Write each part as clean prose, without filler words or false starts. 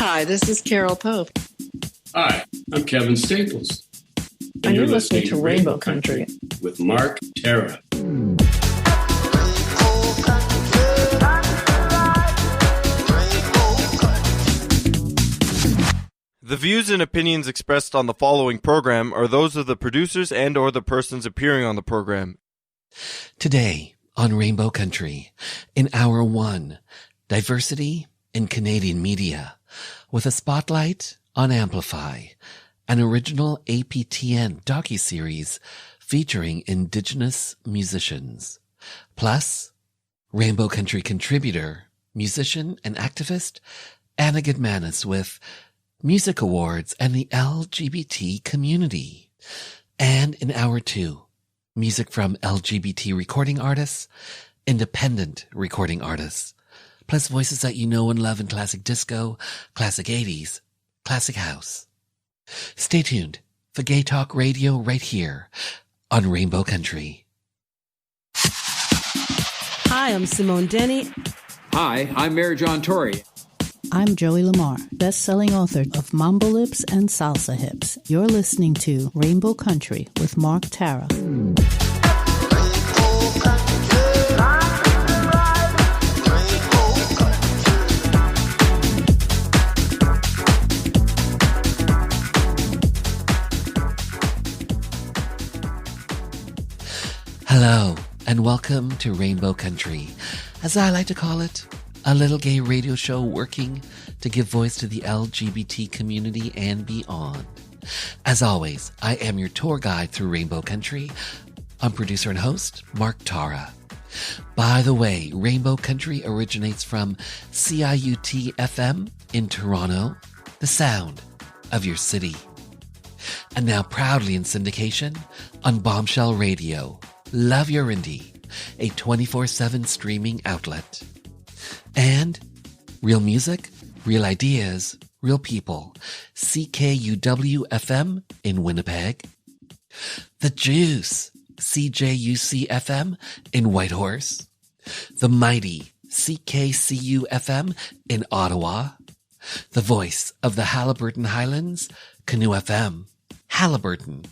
Hi, this is Carol Pope. Hi, I'm Kevin Staples. And you're listening to Rainbow Country with Mark Tara. The views and opinions expressed on the following program are those of the producers and or the persons appearing on the program. Today on Rainbow Country, in Hour 1, Diversity in Canadian Media, with a spotlight on AMPLIFY, an original APTN docu-series featuring Indigenous musicians. Plus, Rainbow Country contributor, musician, and activist Anna Goodmanis with Music Awards and the LGBT Community. And in Hour 2, music from LGBT recording artists, independent recording artists, plus voices that you know and love in classic disco, classic 80s, classic house. Stay tuned for Gay Talk Radio right here on Rainbow Country. Hi, I'm Simone Denny. Hi, I'm Mary John Tory. I'm Joey Lamar, best-selling author of Mambo Lips and Salsa Hips. You're listening to Rainbow Country with Mark Tara. Hello, and welcome to Rainbow Country, as I like to call it, a little gay radio show working to give voice to the LGBT community and beyond. As always, I am your tour guide through Rainbow Country. I'm producer and host, Mark Tara. By the way, Rainbow Country originates from CIUT-FM in Toronto, the sound of your city. And now proudly in syndication on Bombshell Radio. Love Your Indie, a 24/7 streaming outlet. And real music, real ideas, real people. CKUW-FM in Winnipeg. The Juice, CJUC-FM in Whitehorse. The mighty CKCU-FM in Ottawa. The voice of the Haliburton Highlands, Canoe FM, Haliburton,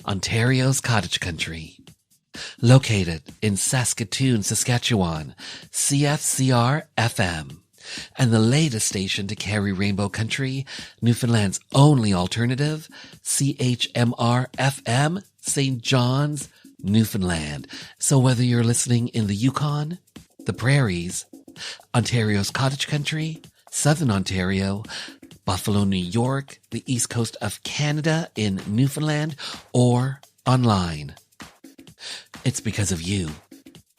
Ontario's cottage country. Located in Saskatoon, Saskatchewan, CFCR-FM, and the latest station to carry Rainbow Country, Newfoundland's only alternative, CHMR-FM, St. John's, Newfoundland. So whether you're listening in the Yukon, the Prairies, Ontario's cottage country, Southern Ontario, Buffalo, New York, the East Coast of Canada in Newfoundland, or online, it's because of you,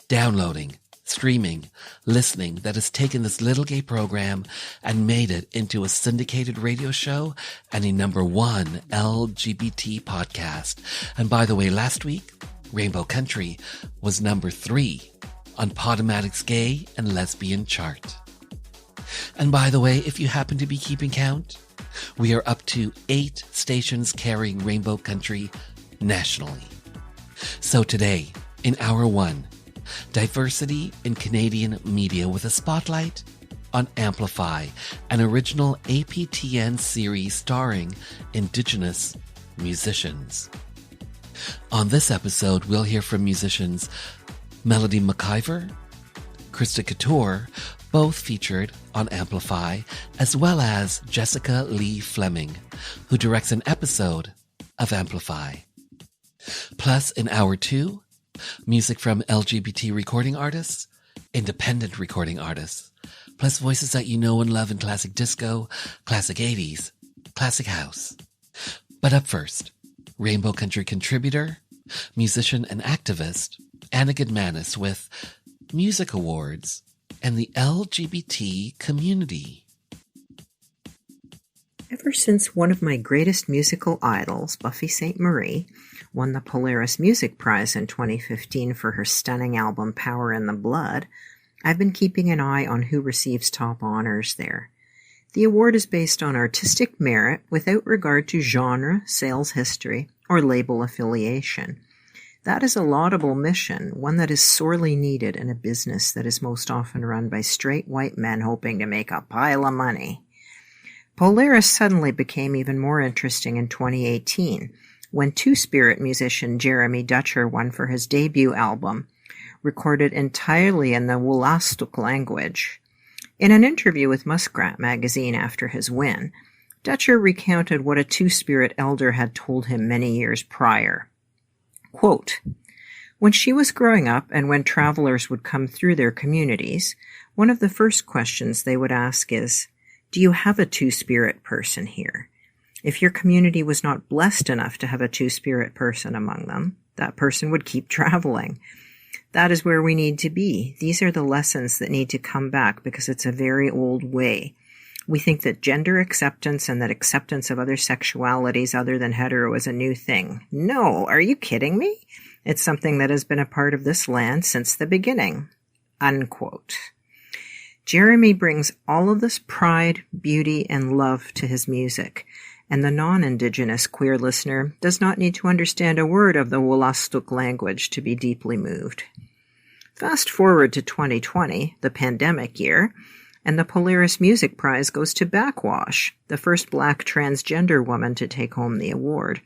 downloading, streaming, listening, that has taken this little gay program and made it into a syndicated radio show and a #1 LGBT podcast. And by the way, last week, Rainbow Country was #3 on Podomatic's Gay and Lesbian chart. And by the way, if you happen to be keeping count, we are up to 8 stations carrying Rainbow Country nationally. So today, in Hour 1, Diversity in Canadian Media with a spotlight on AMPLIFY, an original APTN series starring Indigenous musicians. On this episode, we'll hear from musicians Melody McIver, Krista Couture, both featured on AMPLIFY, as well as Jessica Lee Fleming, who directs an episode of AMPLIFY. Plus, in Hour 2, music from LGBT recording artists, independent recording artists, plus voices that you know and love in classic disco, classic 80s, classic house. But up first, Rainbow Country contributor, musician and activist, Anna Goodmanis with Music Awards and the LGBT Community. Ever since one of my greatest musical idols, Buffy Sainte-Marie, won the Polaris Music Prize in 2015 for her stunning album Power in the Blood, I've been keeping an eye on who receives top honors there. The award is based on artistic merit without regard to genre, sales history, or label affiliation. That is a laudable mission, one that is sorely needed in a business that is most often run by straight white men hoping to make a pile of money. Polaris suddenly became even more interesting in 2018 when Two-Spirit musician Jeremy Dutcher won for his debut album, recorded entirely in the Wolastoq language. In an interview with Muskrat magazine after his win, Dutcher recounted what a Two-Spirit elder had told him many years prior. Quote, "When she was growing up and when travelers would come through their communities, one of the first questions they would ask is, 'Do you have a Two-Spirit person here?' If your community was not blessed enough to have a Two-Spirit person among them, that person would keep traveling. That is where we need to be. These are the lessons that need to come back because it's a very old way. We think that gender acceptance and that acceptance of other sexualities other than hetero is a new thing. No, are you kidding me? It's something that has been a part of this land since the beginning." Unquote. Jeremy brings all of this pride, beauty, and love to his music, and the non-Indigenous queer listener does not need to understand a word of the Wolastoq language to be deeply moved. Fast forward to 2020, the pandemic year, and the Polaris Music Prize goes to Backwash, the first Black transgender woman to take home the award.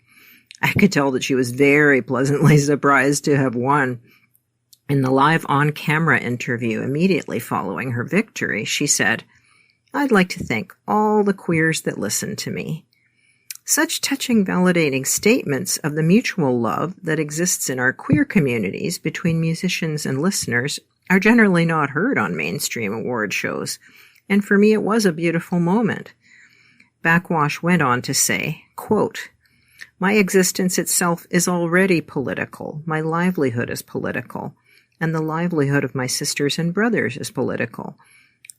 I could tell that she was very pleasantly surprised to have won. In the live on-camera interview immediately following her victory, she said, "I'd like to thank all the queers that listened to me." Such touching, validating statements of the mutual love that exists in our queer communities between musicians and listeners are generally not heard on mainstream award shows, and for me it was a beautiful moment. Backwash went on to say, quote, "My existence itself is already political. My livelihood is political, and the livelihood of my sisters and brothers is political.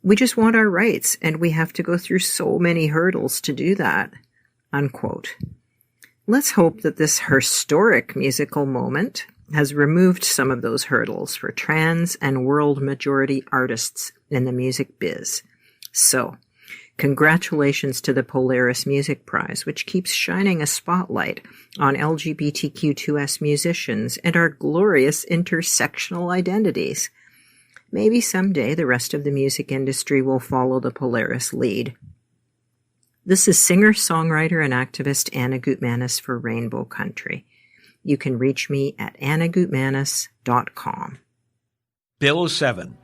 We just want our rights, and we have to go through so many hurdles to do that." Unquote. Let's hope that this historic musical moment has removed some of those hurdles for trans and world majority artists in the music biz. So, congratulations to the Polaris Music Prize, which keeps shining a spotlight on LGBTQ2S musicians and our glorious intersectional identities. Maybe someday the rest of the music industry will follow the Polaris lead. This is singer-songwriter and activist Anna Gutmanis for Rainbow Country. You can reach me at annagutmanis.com. Bill 7,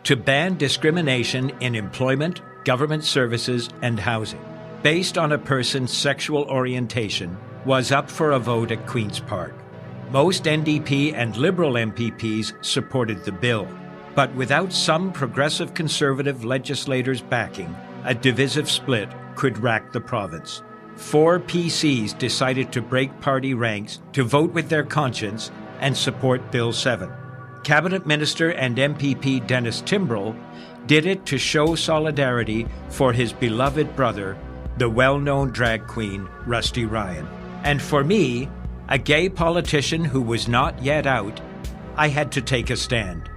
to ban discrimination in employment, government services, and housing, based on a person's sexual orientation, was up for a vote at Queen's Park. Most NDP and Liberal MPPs supported the bill, but without some progressive Conservative legislators backing, a divisive split could rack the province. 4 PCs decided to break party ranks to vote with their conscience and support Bill 7. Cabinet Minister and MPP Dennis Timbrell did it to show solidarity for his beloved brother, the well-known drag queen Rusty Ryan. And for me, a gay politician who was not yet out, I had to take a stand.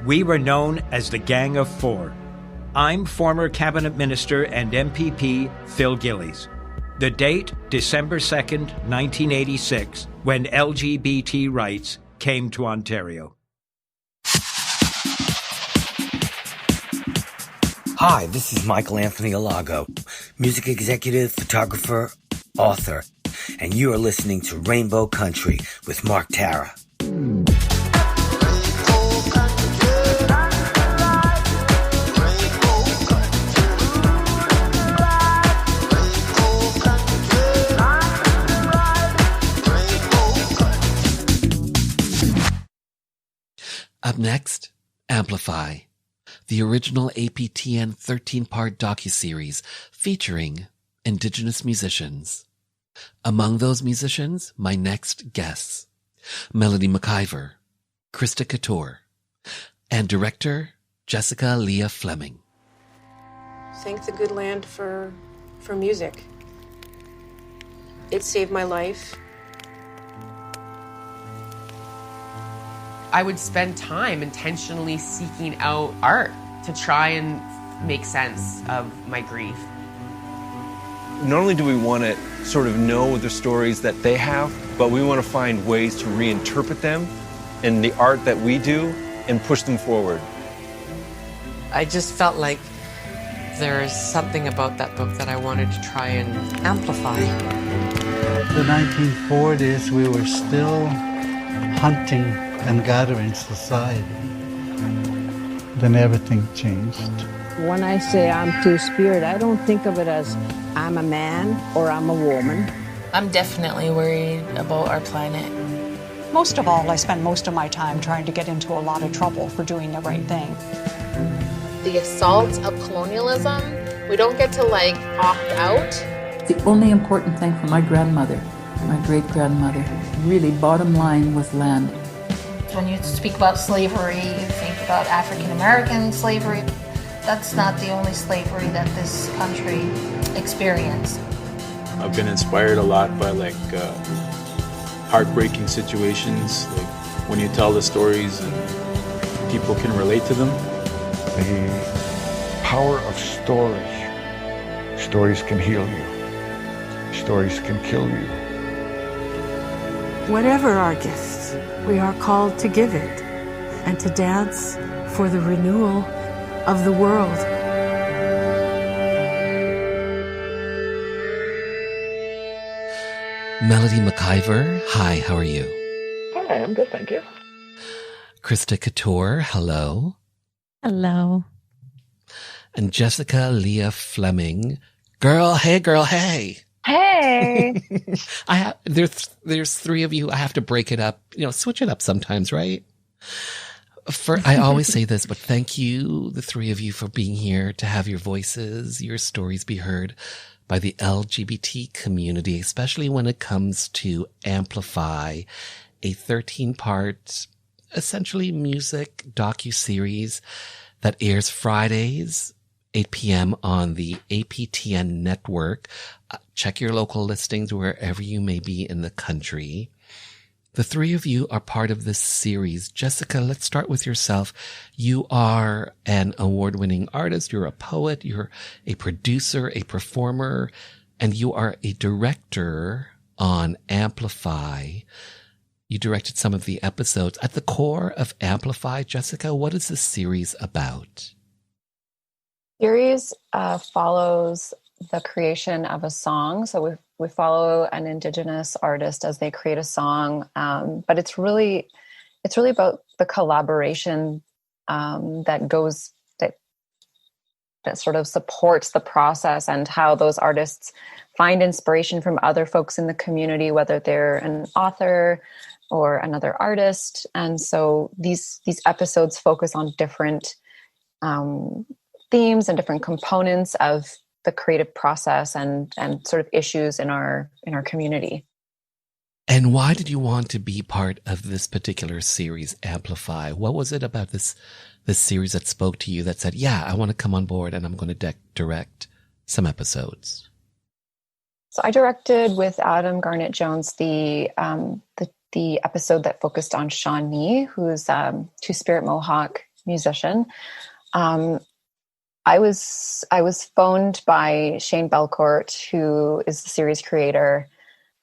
We were known as the Gang of Four. I'm former Cabinet Minister and MPP Phil Gillies. The date, December 2nd, 1986, when LGBT rights came to Ontario. Hi, this is Michael Anthony Alago, music executive, photographer, author, and you are listening to Rainbow Country with Mark Tara. Up next, Amplify, the original APTN 13-part docuseries featuring Indigenous musicians. Among those musicians, my next guests, Melody McIver, Krista Couture, and director Jessica Leah Fleming. Thank the good land for music. It saved my life. I would spend time intentionally seeking out art to try and make sense of my grief. Not only do we want to sort of know the stories that they have, but we want to find ways to reinterpret them in the art that we do and push them forward. I just felt like There's something about that book that I wanted to try and amplify. The 1940s, we were still hunting and gathering society. Then everything changed. When I say I'm two-spirit, I don't think of it as I'm a man or I'm a woman. I'm definitely worried about our planet. Most of all, I spend most of my time trying to get into a lot of trouble for doing the right thing. The assault of colonialism, we don't get to opt out. The only important thing for my grandmother, my great-grandmother, really bottom line was land. When you speak about slavery, you think about African American slavery. That's not the only slavery that this country experienced. I've been inspired a lot by heartbreaking situations, when you tell the stories and people can relate to them. The power of story. Stories can heal you. Stories can kill you. Whatever our gifts, we are called to give it and to dance for the renewal of the world. Melody McIver, hi, how are you? Hi, I'm good, thank you. Krista Couture, hello. Hello. And Jessica Leah Fleming, girl, hey. Hey. There's three of you. I have to break it up, switch it up sometimes, right? I always say this, but thank you, the three of you, for being here to have your voices, your stories be heard by the LGBT community, especially when it comes to Amplify, a 13-part, essentially music docu-series that airs Fridays, 8 p.m. on the APTN network. Check your local listings wherever you may be in the country. The three of you are part of this series. Jessica, let's start with yourself. You are an award-winning artist. You're a poet. You're a producer, a performer, and you are a director on Amplify. You directed some of the episodes. At the core of Amplify, Jessica, what is this series about? Series follows the creation of a song. So we follow an Indigenous artist as they create a song, but it's really about the collaboration that sort of supports the process, and how those artists find inspiration from other folks in the community, whether they're an author or another artist. And so these episodes focus on different themes and different components of the creative process and sort of issues in our community. And why did you want to be part of this particular series, Amplify? What was it about this series that spoke to you, that said, yeah, I want to come on board and I'm going to direct some episodes? So I directed with Adam Garnett Jones the episode that focused on Shawnee, who's a Two-Spirit Mohawk musician. I was phoned by Shane Belcourt, who is the series creator.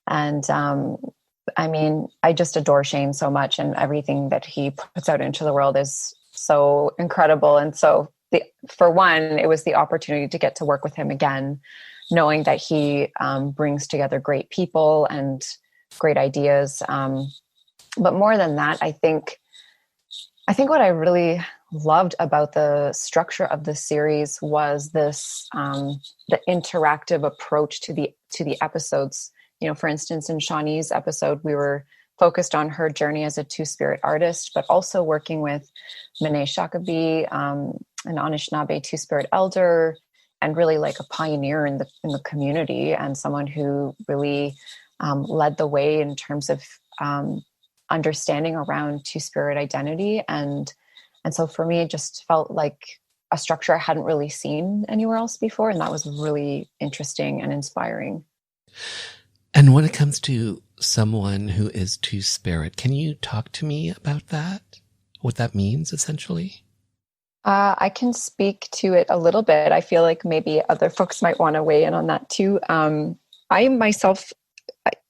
And I just adore Shane so much, and everything that he puts out into the world is so incredible. And so for one, it was the opportunity to get to work with him again, knowing that he brings together great people and great ideas. But more than that, I think what I really loved about the structure of the series was this the interactive approach to the episodes. For instance, in Shawnee's episode, we were focused on her journey as a Two-Spirit artist, but also working with Mene Shakabi, an Anishinaabe Two-Spirit elder, and really like a pioneer in the community, and someone who really led the way in terms of understanding around Two-Spirit identity. And so for me, it just felt like a structure I hadn't really seen anywhere else before. And that was really interesting and inspiring. And when it comes to someone who is Two-Spirit, can you talk to me about that? What that means, essentially? I can speak to it a little bit. I feel like maybe other folks might want to weigh in on that too. I myself,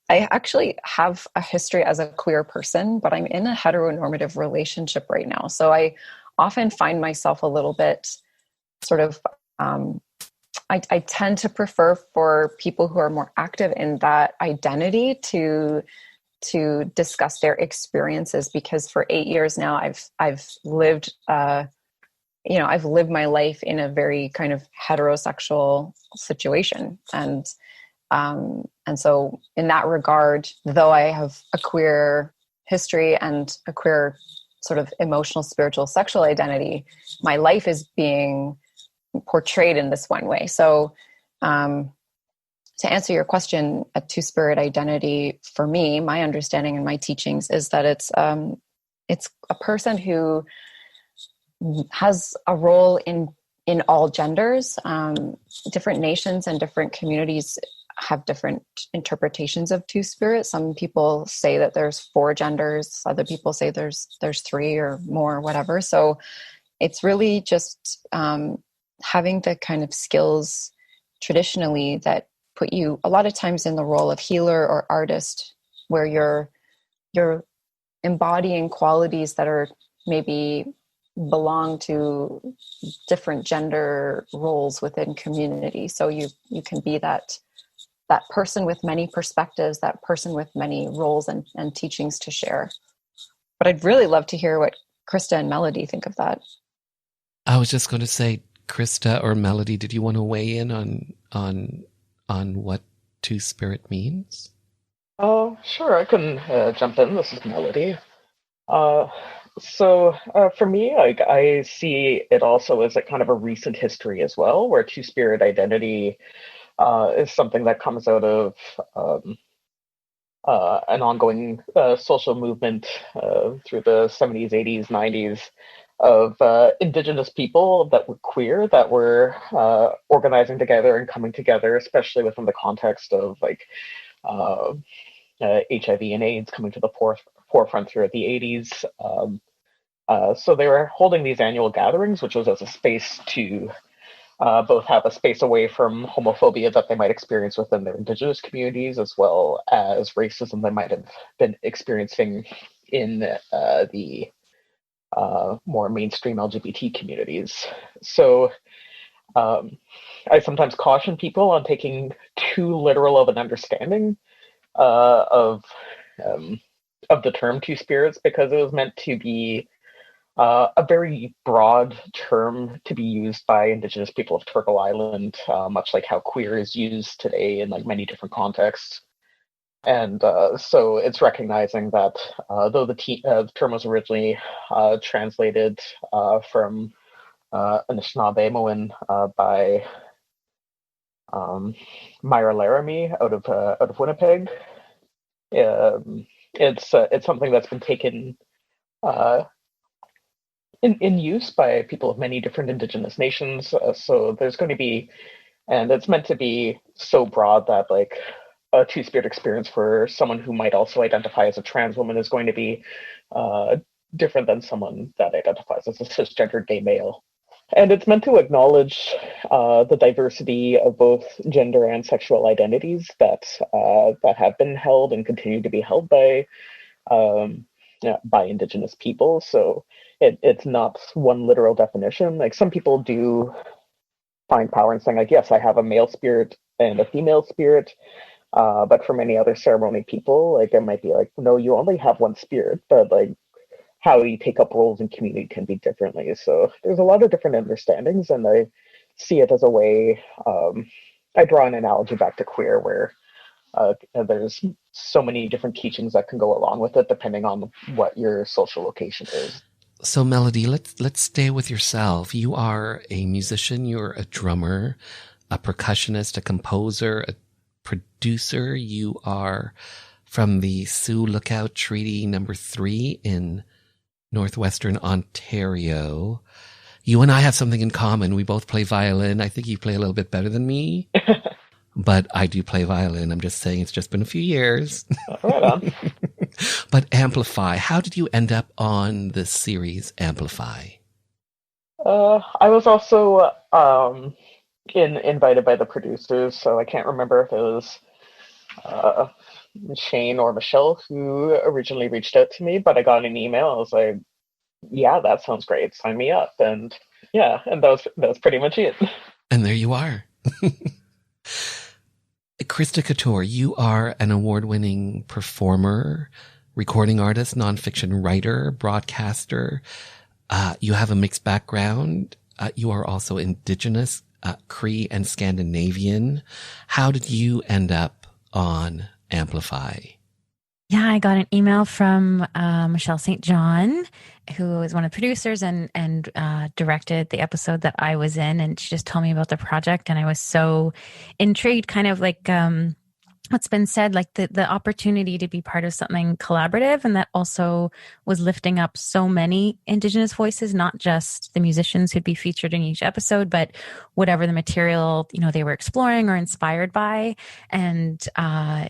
I actually have a history as a queer person, but I'm in a heteronormative relationship right now. So I often find myself a little bit sort of I tend to prefer for people who are more active in that identity to discuss their experiences, because for 8 years now I've lived I've lived my life in a very kind of heterosexual situation, and so in that regard, though I have a queer history and a queer sort of emotional, spiritual, sexual identity, my life is being portrayed in this one way. So to answer your question, a two-spirit identity for me, my understanding and my teachings is that it's a person who has a role in all genders. Different nations and different communities have different interpretations of two-spirit. Some people say that there's 4 genders. Other people say there's 3 or more, whatever. So it's really just having the kind of skills traditionally that put you a lot of times in the role of healer or artist, where you're embodying qualities that are maybe belong to different gender roles within community. So you can be that person with many perspectives, that person with many roles and teachings to share. But I'd really love to hear what Krista and Melody think of that. I was just going to say, Krista or Melody, did you want to weigh in on what two-spirit means? Oh, sure, I can jump in. This is Melody. So for me, I see it also as a kind of a recent history as well, where two-spirit identity is something that comes out of an ongoing social movement through the 70s, 80s, 90s of Indigenous people that were queer, that were organizing together and coming together, especially within the context of like HIV and AIDS coming to the forefront throughout the 80s. So they were holding these annual gatherings, which was as a space to both have a space away from homophobia that they might experience within their Indigenous communities, as well as racism they might have been experiencing in the more mainstream LGBT communities. So I sometimes caution people on taking too literal of an understanding of the term two spirits, because it was meant to be a very broad term to be used by Indigenous people of Turtle Island, much like how queer is used today in like many different contexts. And so it's recognizing that though the term was originally translated from Anishinaabe by Myra Laramie out of Winnipeg, it's something that's been taken in use by people of many different Indigenous nations. So there's going to be, and it's meant to be so broad that like a two-spirit experience for someone who might also identify as a trans woman is going to be different than someone that identifies as a cisgendered gay male. And it's meant to acknowledge the diversity of both gender and sexual identities that have been held and continue to be held by Indigenous people. So it's not one literal definition. Like some people do find power in saying like, yes, I have a male spirit and a female spirit. But for many other ceremony people, like it might be like, no, you only have one spirit, but like how you take up roles in community can be differently. So there's a lot of different understandings, and I see it as a way, I draw an analogy back to queer where there's so many different teachings that can go along with it depending on what your social location is. So Melody, let's stay with yourself. You are a musician, you're a drummer, a percussionist, a composer, a producer. You are from the Sioux Lookout Treaty number 3 in Northwestern Ontario. You and I have something in common. We both play violin. I think you play a little bit better than me, but I do play violin. I'm just saying it's just been a few years. Right on. But Amplify, how did you end up on this series, Amplify? I was also invited by the producers, so I can't remember if it was Shane or Michelle who originally reached out to me, but I got an email. I was like, yeah, that sounds great. Sign me up. And yeah, and that was pretty much it. And there you are. Krista Couture, you are an award-winning performer, recording artist, nonfiction writer, broadcaster. You have a mixed background. You are also Indigenous, Cree, and Scandinavian. How did you end up on AMPLIFY? Yeah, I got an email from Michelle St. John, who is one of the producers and directed the episode that I was in. And she just told me about the project. And I was so intrigued, kind of like what's been said, like the opportunity to be part of something collaborative, and that also was lifting up so many Indigenous voices, not just the musicians who'd be featured in each episode, but whatever the material, they were exploring or inspired by. And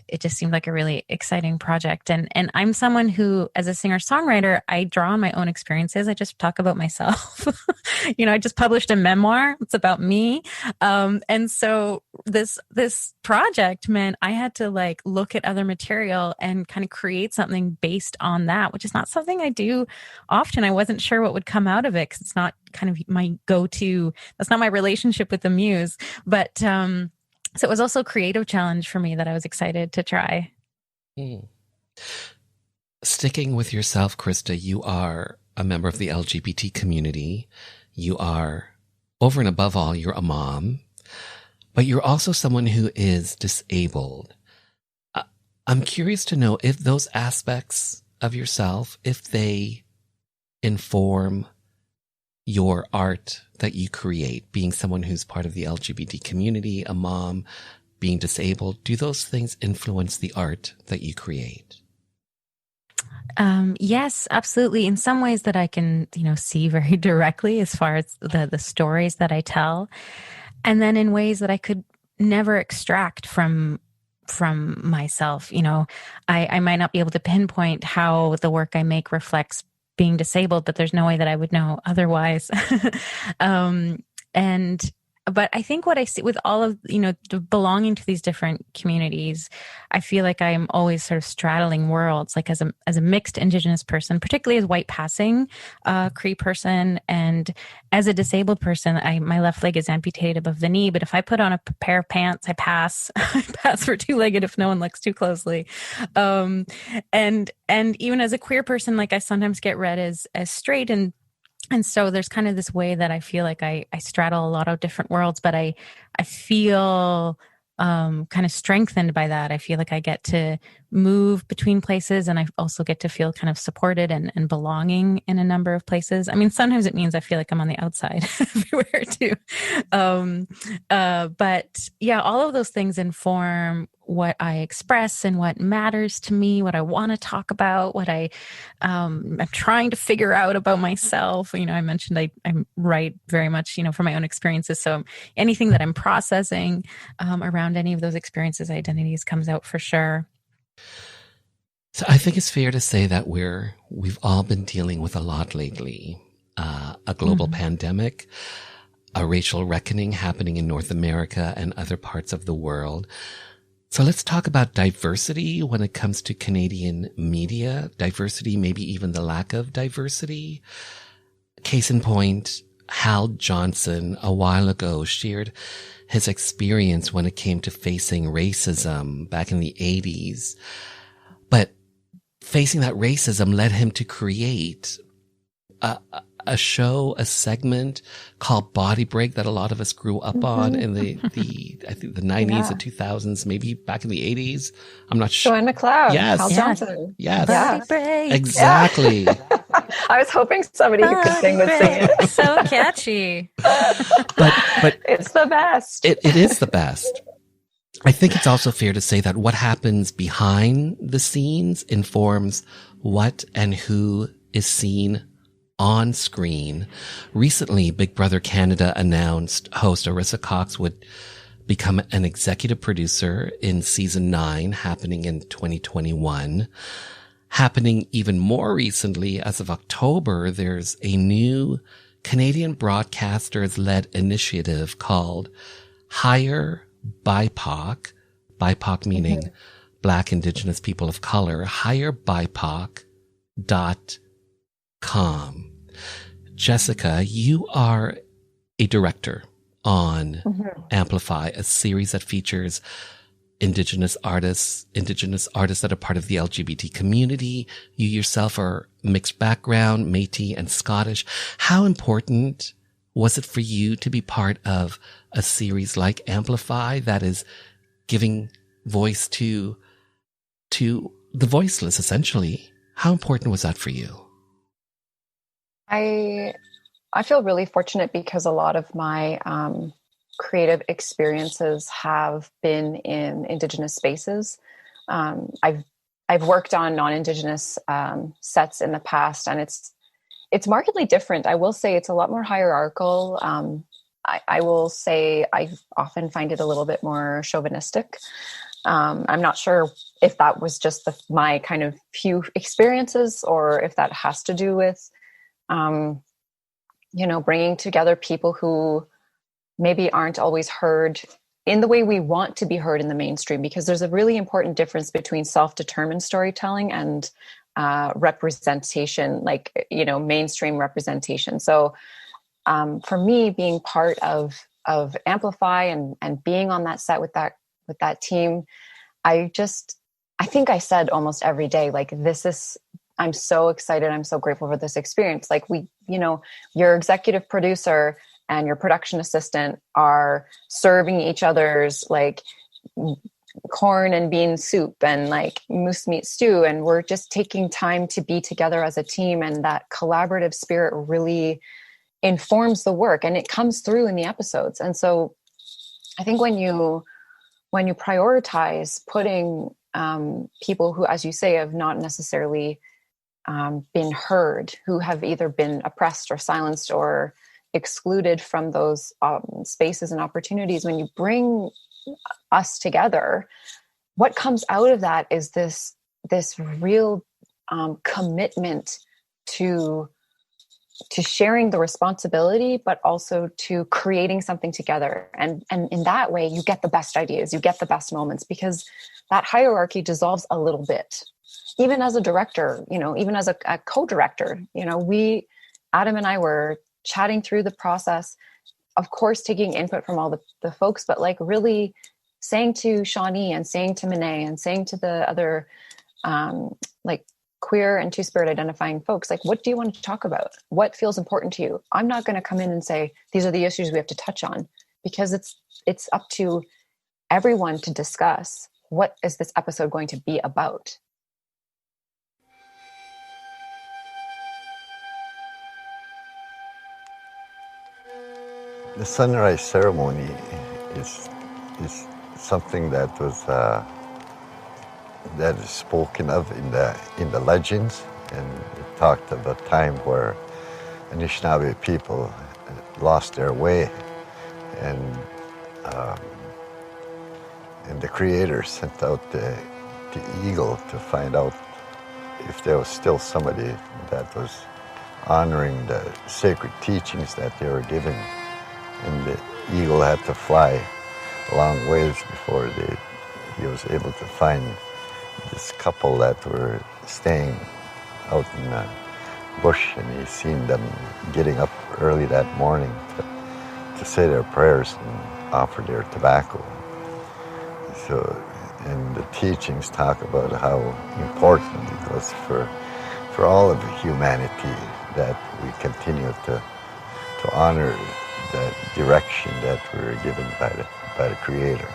it just seemed like a really exciting project. And I'm someone who, as a singer-songwriter, I draw on my own experiences. I just talk about myself. I just published a memoir. It's about me. And so this project meant I had to like look at other material and kind of create something based on that, which is not something I do often. I wasn't sure what would come out of it because it's not kind of my go-to. That's not my relationship with the muse. But so it was also a creative challenge for me that I was excited to try. Sticking with yourself, Krista, you are a member of the LGBT community. You are, over and above all, you're a mom. But you're also someone who is disabled. I'm curious to know if those aspects of yourself, if they inform your art that you create, being someone who's part of the LGBT community, a mom, being disabled, do those things influence the art that you create? Yes, absolutely. In some ways that I can, see very directly as far as the stories that I tell. And then in ways that I could never extract from myself. I might not be able to pinpoint how the work I make reflects being disabled, but there's no way that I would know otherwise. But I think what I see with all of, belonging to these different communities, I feel like I'm always sort of straddling worlds, like as a mixed Indigenous person, particularly as white passing Cree person, and as a disabled person, my left leg is amputated above the knee, but if I put on a pair of pants, I pass. I pass for two-legged if no one looks too closely. And even as a queer person, like I sometimes get read as straight, and so there's kind of this way that I feel like I straddle a lot of different worlds, but I feel kind of strengthened by that. I feel like I get to move between places, and I also get to feel kind of supported and belonging in a number of places. I mean, sometimes it means I feel like I'm on the outside everywhere too. But yeah, all of those things inform what I express and what matters to me, what I want to talk about, what I'm trying to figure out about myself. I mentioned I write very much, from my own experiences. So anything that I'm processing around any of those experiences, identities comes out for sure. So I think it's fair to say that we've all been dealing with a lot lately. A global pandemic, a racial reckoning happening in North America and other parts of the world. So let's talk about diversity when it comes to Canadian media, diversity, maybe even the lack of diversity. Case in point, Hal Johnson a while ago shared his experience when it came to facing racism back in the 80s. But facing that racism led him to create a show, a segment called Body Break that a lot of us grew up on in the I think the 90s, the 2000s, maybe back in the 80s. I'm not sure. Joanne McLeod. Yes. Hal Johnson. Yes. Body Break. Exactly. I was hoping somebody who could sing would sing it. So catchy. But it's the best. It is the best. I think it's also fair to say that what happens behind the scenes informs what and who is seen on screen. Recently, Big Brother Canada announced host Arissa Cox would become an executive producer in season 9, happening in 2021. Happening even more recently, as of October, there's a new Canadian broadcasters-led initiative called Hire BIPOC, BIPOC meaning Black, Indigenous, People of Color, hirebipoc.com. Jessica, you are a director on Amplify, a series that features Indigenous artists that are part of the LGBT community. You yourself are mixed background, Métis and Scottish. How important was it for you to be part of a series like Amplify that is giving voice to the voiceless, essentially? How important was that for you? I feel really fortunate because a lot of my creative experiences have been in Indigenous spaces. I've worked on non-Indigenous sets in the past, and it's markedly different. I will say it's a lot more hierarchical. I will say I often find it a little bit more chauvinistic. I'm not sure if that was just my kind of few experiences, or if that has to do with, bringing together people who maybe aren't always heard in the way we want to be heard in the mainstream, because there's a really important difference between self-determined storytelling and representation, mainstream representation. So for me, being part of Amplify and being on that set with that team, I think I said almost every day, I'm so excited. I'm so grateful for this experience. Your executive producer and your production assistant are serving each other's corn and bean soup and moose meat stew. And we're just taking time to be together as a team. And that collaborative spirit really informs the work, and it comes through in the episodes. And so I think when you prioritize putting people who, as you say, have not necessarily been heard, who have either been oppressed or silenced or excluded from those spaces and opportunities, when you bring us together, what comes out of that is this real commitment to sharing the responsibility, but also to creating something together. And in that way, you get the best ideas, you get the best moments, because that hierarchy dissolves a little bit. Even as a director, even as a co-director, Adam and I were chatting through the process, of course, taking input from all the folks, but really saying to Shawnee and saying to Monet and saying to the other queer and two-spirit identifying folks, what do you want to talk about? What feels important to you? I'm not going to come in and say, these are the issues we have to touch on, because it's up to everyone to discuss, what is this episode going to be about? The sunrise ceremony is something that was that is spoken of in the legends, and it talked of a time where Anishinaabe people lost their way, and the Creator sent out the eagle to find out if there was still somebody that was honoring the sacred teachings that they were given. And the eagle had to fly a long ways before he was able to find this couple that were staying out in the bush, and he seen them getting up early that morning to say their prayers and offer their tobacco. So, and the teachings talk about how important it was for all of humanity that we continue to honor the direction that we're given by the Creator.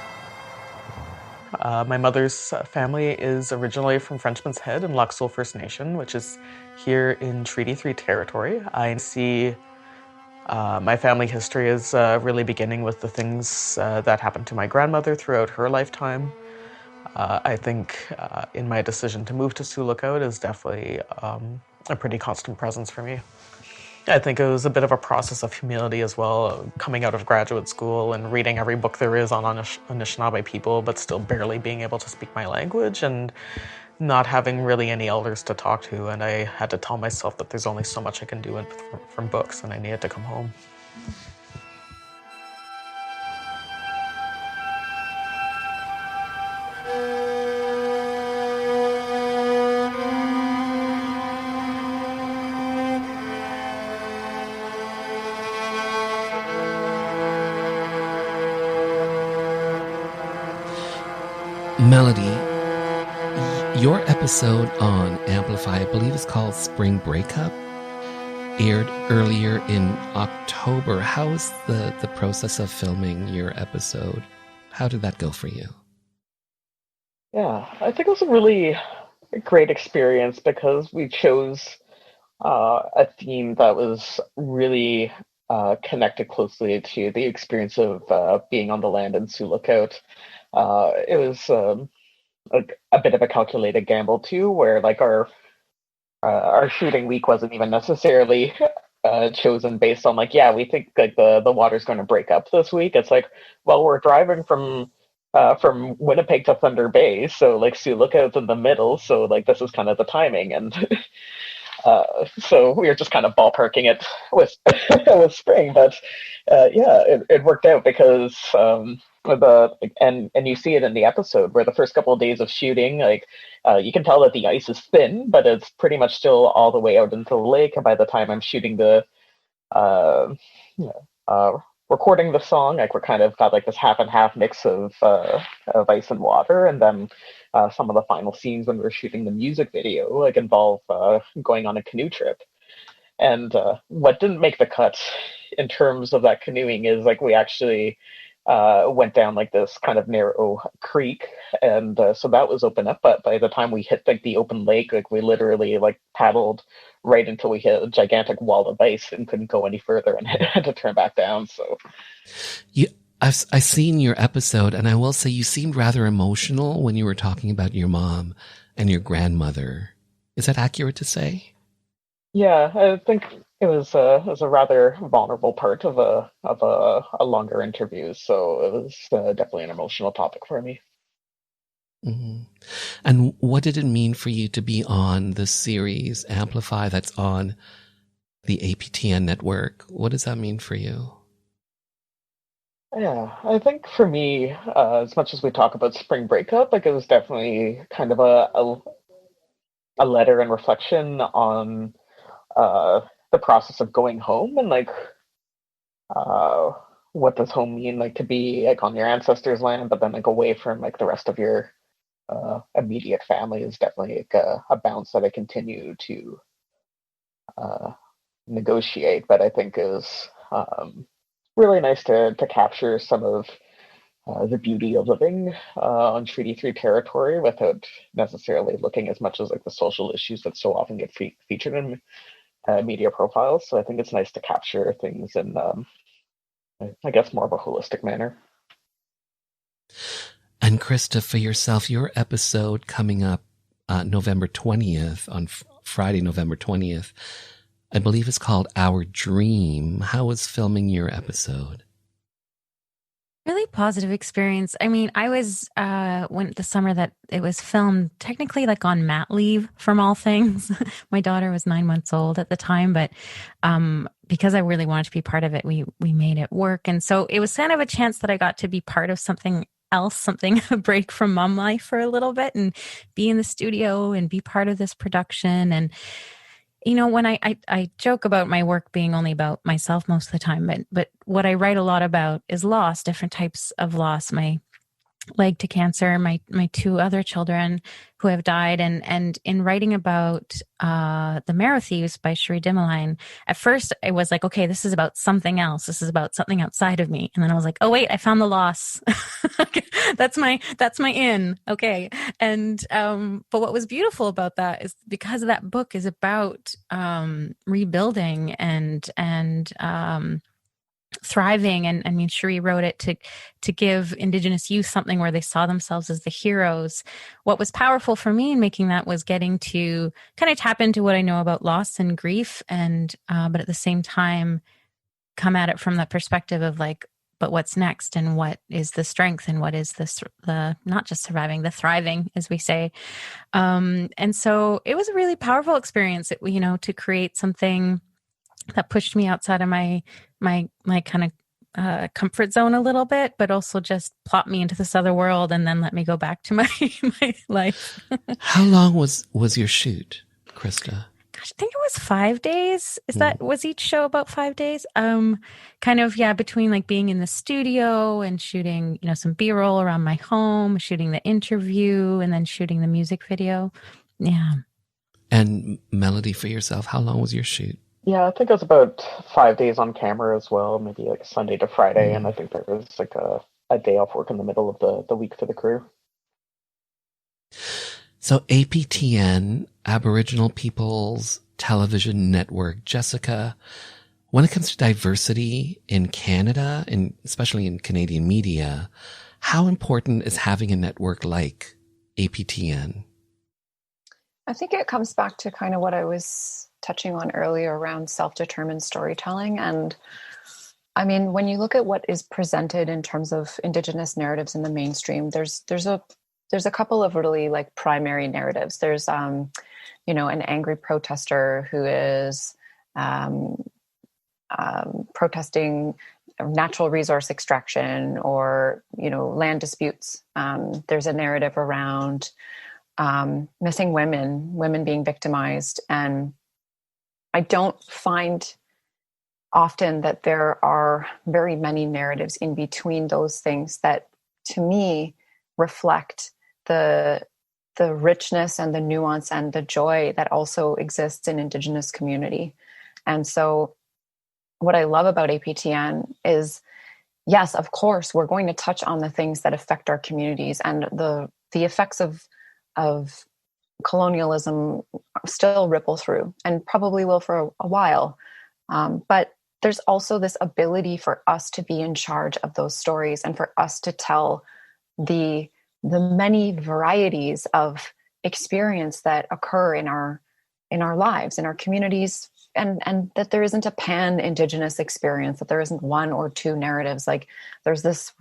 My mother's family is originally from Frenchman's Head in Lac Seul First Nation, which is here in Treaty 3 territory. I see my family history is really beginning with the things that happened to my grandmother throughout her lifetime. I think in my decision to move to Sioux Lookout is definitely a pretty constant presence for me. I think it was a bit of a process of humility as well, coming out of graduate school and reading every book there is on Anishinaabe people, but still barely being able to speak my language and not having really any elders to talk to. And I had to tell myself that there's only so much I can do from books, and I needed to come home. Melody, your episode on Amplify, I believe it's called Spring Breakup, aired earlier in October. How was the process of filming your episode? How did that go for you? Yeah, I think it was a really great experience because we chose a theme that was really connected closely to the experience of being on the land in Sioux Lookout. It was a bit of a calculated gamble too, where like our shooting week wasn't even necessarily chosen based on like, yeah, we think like the water's going to break up this week. It's like, well, we're driving from Winnipeg to Thunder Bay, so like Sioux Lookout's in the middle, so like this is kind of the timing, and so we were just kind of ballparking it with with spring, but yeah, it worked out because and you see it in the episode where the first couple of days of shooting, like you can tell that the ice is thin, but it's pretty much still all the way out into the lake. And by the time I'm shooting the recording the song, like we're kind of got like this half and half mix of ice and water, and then some of the final scenes when we're shooting the music video like involve going on a canoe trip. And what didn't make the cut in terms of that canoeing is like we actually went down like this kind of narrow creek, and so that was open up. But by the time we hit like the open lake, like we literally like paddled right until we hit a gigantic wall of ice and couldn't go any further and had to turn back down. So I've seen your episode, and I will say you seemed rather emotional when you were talking about your mom and your grandmother. Is that accurate to say? Yeah, I think it was a rather vulnerable part of a longer interview, so it was definitely an emotional topic for me. Mm-hmm. And what did it mean for you to be on the series Amplify that's on the APTN network? What does that mean for you? Yeah, I think for me, as much as we talk about spring breakup, like it was definitely kind of a letter and reflection on the process of going home, and like what does home mean, like to be like on your ancestors' land, but then like away from like the rest of your immediate family is definitely like a bounce that I continue to negotiate, but I think is really nice to capture some of the beauty of living on Treaty 3 territory without necessarily looking as much as like the social issues that so often get featured in media profiles. So I think it's nice to capture things in, I guess, more of a holistic manner. And Krista, for yourself, your episode coming up November 20th, on Friday, November 20th, I believe it's called Our Dream. How was filming your episode? Really positive experience. I mean, I was when the summer that it was filmed, technically like on mat leave from all things. My daughter was 9 months old at the time, but because I really wanted to be part of it, we made it work. And so it was kind of a chance that I got to be part of something else, a break from mom life for a little bit, and be in the studio and be part of this production. And you know, when I joke about my work being only about myself most of the time, but what I write a lot about is loss, different types of loss. My leg to cancer, my two other children who have died, and in writing about the Marrow Thieves by Cherie Dimaline, at first I was like, okay, this is about something else. This is about something outside of me. And then I was like, oh wait, I found the loss. That's my in. Okay. And but what was beautiful about that is because that book is about rebuilding and thriving, and I mean, Cherie wrote it to give Indigenous youth something where they saw themselves as the heroes. What was powerful for me in making that was getting to kind of tap into what I know about loss and grief, and but at the same time come at it from the perspective of like, but what's next, and what is the strength, and what is the not just surviving, the thriving, as we say. And so it was a really powerful experience, you know, to create something that pushed me outside of my kind of comfort zone a little bit, but also just plopped me into this other world and then let me go back to my life. How long was your shoot, Krista? gosh, I think it was 5 days. Was each show about 5 days? Kind of, yeah, between like being in the studio and shooting, some B-roll around my home, shooting the interview, and then shooting the music video. Yeah. And Melody, for yourself, how long was your shoot? Yeah, I think it was about 5 days on camera as well, maybe like Sunday to Friday, and I think there was like a day off work in the middle of the week for the crew. So APTN, Aboriginal Peoples Television Network, Jessica, when it comes to diversity in Canada, and especially in Canadian media, how important is having a network like APTN? I think it comes back to kind of what I was touching on earlier around self-determined storytelling. And I mean, when you look at what is presented in terms of Indigenous narratives in the mainstream, there's a couple of really like primary narratives. There's, an angry protester who is protesting natural resource extraction or, land disputes. There's a narrative around missing women being victimized. And I don't find often that there are very many narratives in between those things that, to me, reflect the richness and the nuance and the joy that also exists in Indigenous community. And so what I love about APTN is, yes, of course, we're going to touch on the things that affect our communities, and the effects of colonialism still ripple through and probably will for a while. But there's also this ability for us to be in charge of those stories and for us to tell the many varieties of experience that occur in our lives, in our communities, and that there isn't a pan-Indigenous experience, that there isn't one or two narratives. Like there's this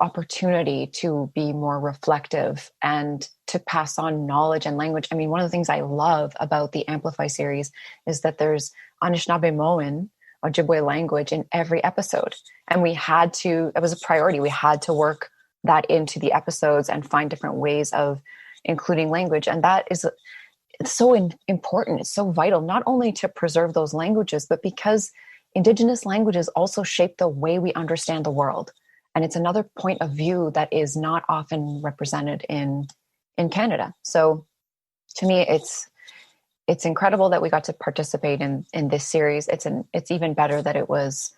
opportunity to be more reflective and to pass on knowledge and language. I mean, one of the things I love about the Amplify series is that there's Anishinaabemowin, Ojibwe language, in every episode. And it was a priority. We had to work that into the episodes and find different ways of including language. And that is so important. It's so vital, not only to preserve those languages, but because Indigenous languages also shape the way we understand the world. And it's another point of view that is not often represented in Canada. So to me, it's incredible that we got to participate in this series. It's even better that it was,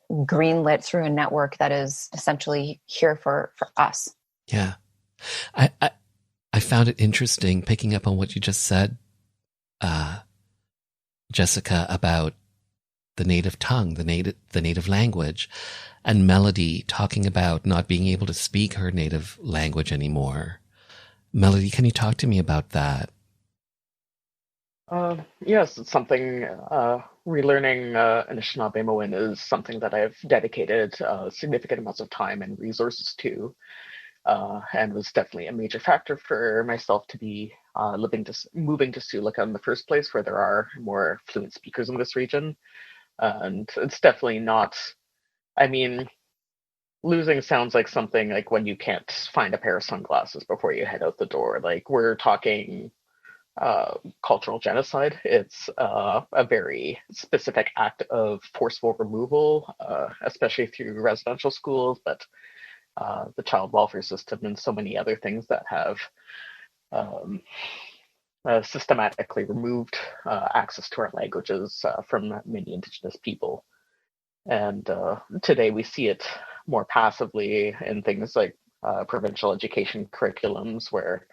greenlit through a network that is essentially here for us. Yeah. I found it interesting picking up on what you just said, Jessica, about the native tongue, the native language, and Melody talking about not being able to speak her native language anymore. Melody, can you talk to me about that? Yes, it's something, relearning Anishinaabemowin is something that I've dedicated significant amounts of time and resources to, and was definitely a major factor for myself to be moving to Sulika in the first place, where there are more fluent speakers in this region. And it's definitely not, I mean, losing sounds like something like when you can't find a pair of sunglasses before you head out the door. Like, we're talking cultural genocide. It's a very specific act of forceful removal, especially through residential schools, but the child welfare system and so many other things that have systematically removed access to our languages from many Indigenous people. And today we see it more passively in things like provincial education curriculums, where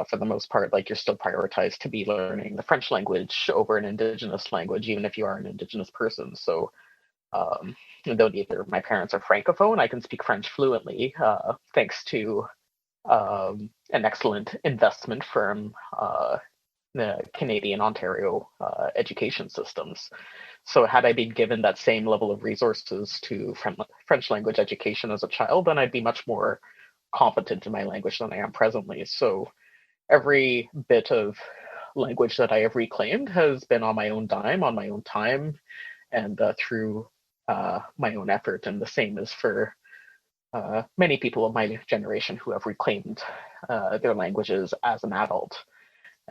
for the most part, like, you're still prioritized to be learning the French language over an Indigenous language, even if you are an Indigenous person. So though neither my parents are Francophone, I can speak French fluently, thanks to an excellent investment from the Canadian Ontario education systems. So had I been given that same level of resources to French language education as a child, then I'd be much more competent in my language than I am presently. So every bit of language that I have reclaimed has been on my own dime, on my own time, and through my own effort. And the same is for many people of my generation who have reclaimed their languages as an adult.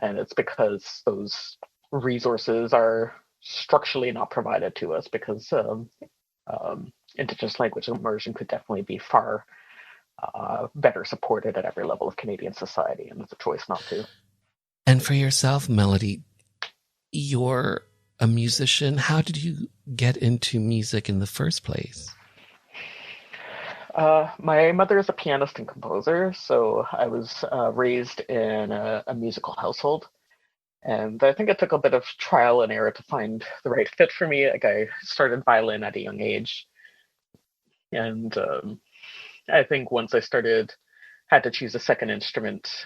And it's because those resources are structurally not provided to us, because Indigenous language immersion could definitely be far better supported at every level of Canadian society, and it's a choice not to. And for yourself, Melody, you're a musician. How did you get into music in the first place? My mother is a pianist and composer, so I was raised in a musical household. And I think it took a bit of trial and error to find the right fit for me. Like, I started violin at a young age. And I think once I had to choose a second instrument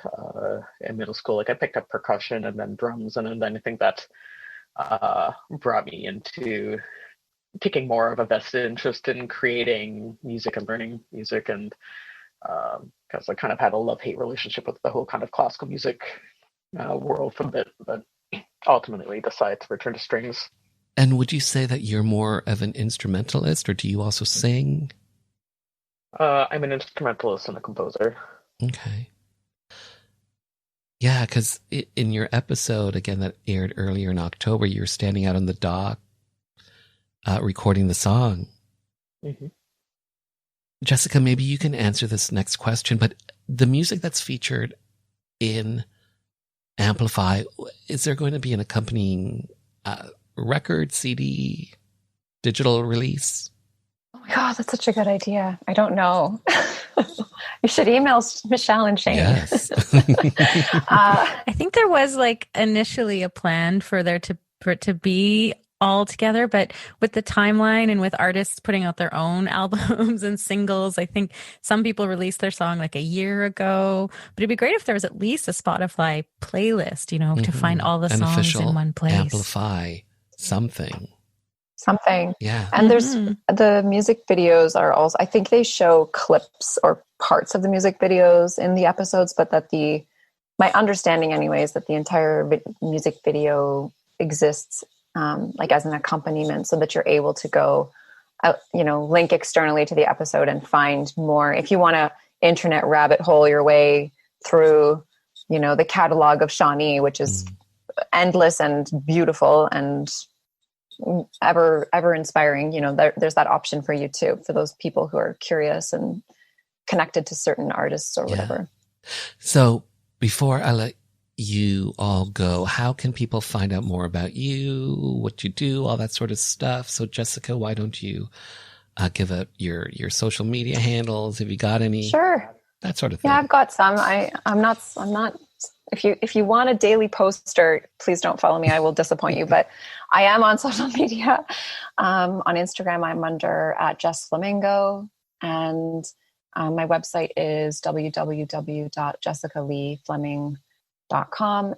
in middle school, like I picked up percussion and then drums. And then I think that brought me into taking more of a vested interest in creating music and learning music. And because I kind of had a love-hate relationship with the whole kind of classical music world for a bit, but ultimately decided to return to strings. And would you say that you're more of an instrumentalist, or do you also sing? I'm an instrumentalist and a composer. Okay. Yeah, because in your episode, again, that aired earlier in October, you're standing out on the dock recording the song. Mm-hmm. Jessica, maybe you can answer this next question, but the music that's featured in Amplify, is there going to be an accompanying record, CD, digital release? Oh my God, that's such a good idea. I don't know. You should email Michelle and Shane. Yes. I think there was like initially a plan for it to be all together, but with the timeline and with artists putting out their own albums and singles, I think some people released their song like a year ago. But it'd be great if there was at least a Spotify playlist, to find all the songs in one place. Amplify something. Yeah. And there's the music videos are also, I think they show clips or parts of the music videos in the episodes, but that my understanding anyway is that the entire music video exists like as an accompaniment, so that you're able to go link externally to the episode and find more. If you want to internet rabbit hole your way through, the catalog of Shawnee, which is endless and beautiful and ever inspiring, there's that option for you too, for those people who are curious and connected to certain artists or whatever. So before I let you all go, how can people find out more about you, what you do, all that sort of stuff? So Jessica, why don't you give up your social media handles? Have you got any? Sure. That sort of thing. Yeah, I've got some. I'm not if you want a daily poster, please don't follow me. I will disappoint you, but I am on social media. On Instagram, I'm under @JessFlamingo, and my website is www.jessicaleefleming.com.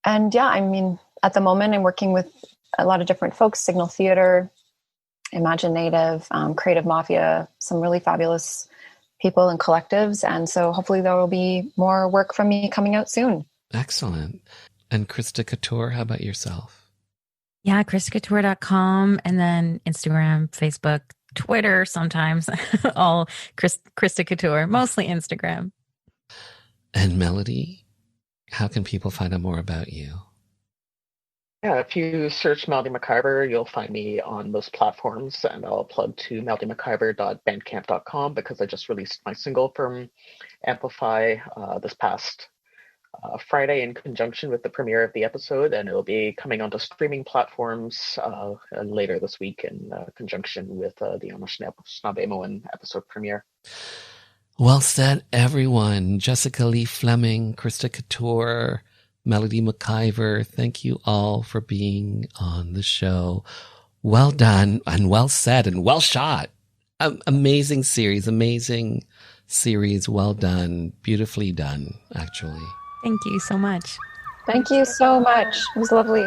And yeah, I mean, at the moment I'm working with a lot of different folks, Signal Theater, Imagine Native, Creative Mafia, some really fabulous people and collectives. And so hopefully there will be more work from me coming out soon. Excellent. And Krista Couture, how about yourself? Yeah, KristaCouture.com, and then Instagram, Facebook, Twitter sometimes, all Krista Couture, mostly Instagram. And Melody, how can people find out more about you? Yeah, if you search Melody McIver, you'll find me on most platforms, and I'll plug to melodymciver.bandcamp.com because I just released my single from Amplify this past Friday in conjunction with the premiere of the episode, and it'll be coming onto streaming platforms later this week in conjunction with the Anishinaabemowin episode premiere. Well said, everyone. Jessica Lee Fleming, Krista Couture, Melody McIver, thank you all for being on the show. Well done and well said and well shot. Amazing series. Well done. Beautifully done, actually. Thank you so much. Thank you so much. It was lovely.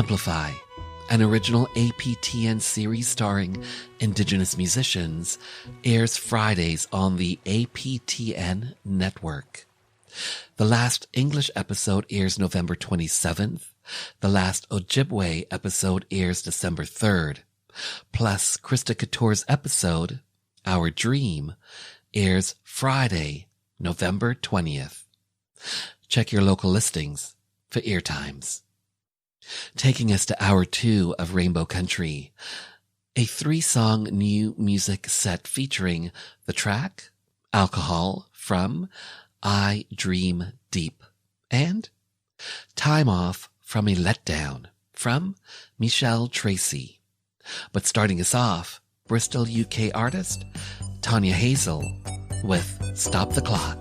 Amplify, an original APTN series starring Indigenous musicians, airs Fridays on the APTN network. The last English episode airs November 27th. The last Ojibwe episode airs December 3rd. Plus, Krista Couture's episode, Our Dream, airs Friday, November 20th. Check your local listings for airtimes. Taking us to hour 2 of Rainbow Country, a 3-song new music set featuring the track Alcohol from I Dream Deep and Time Off from a Letdown from Michelle Tracy. But starting us off, Bristol, UK artist Tanya Hazel with Stop the Clock.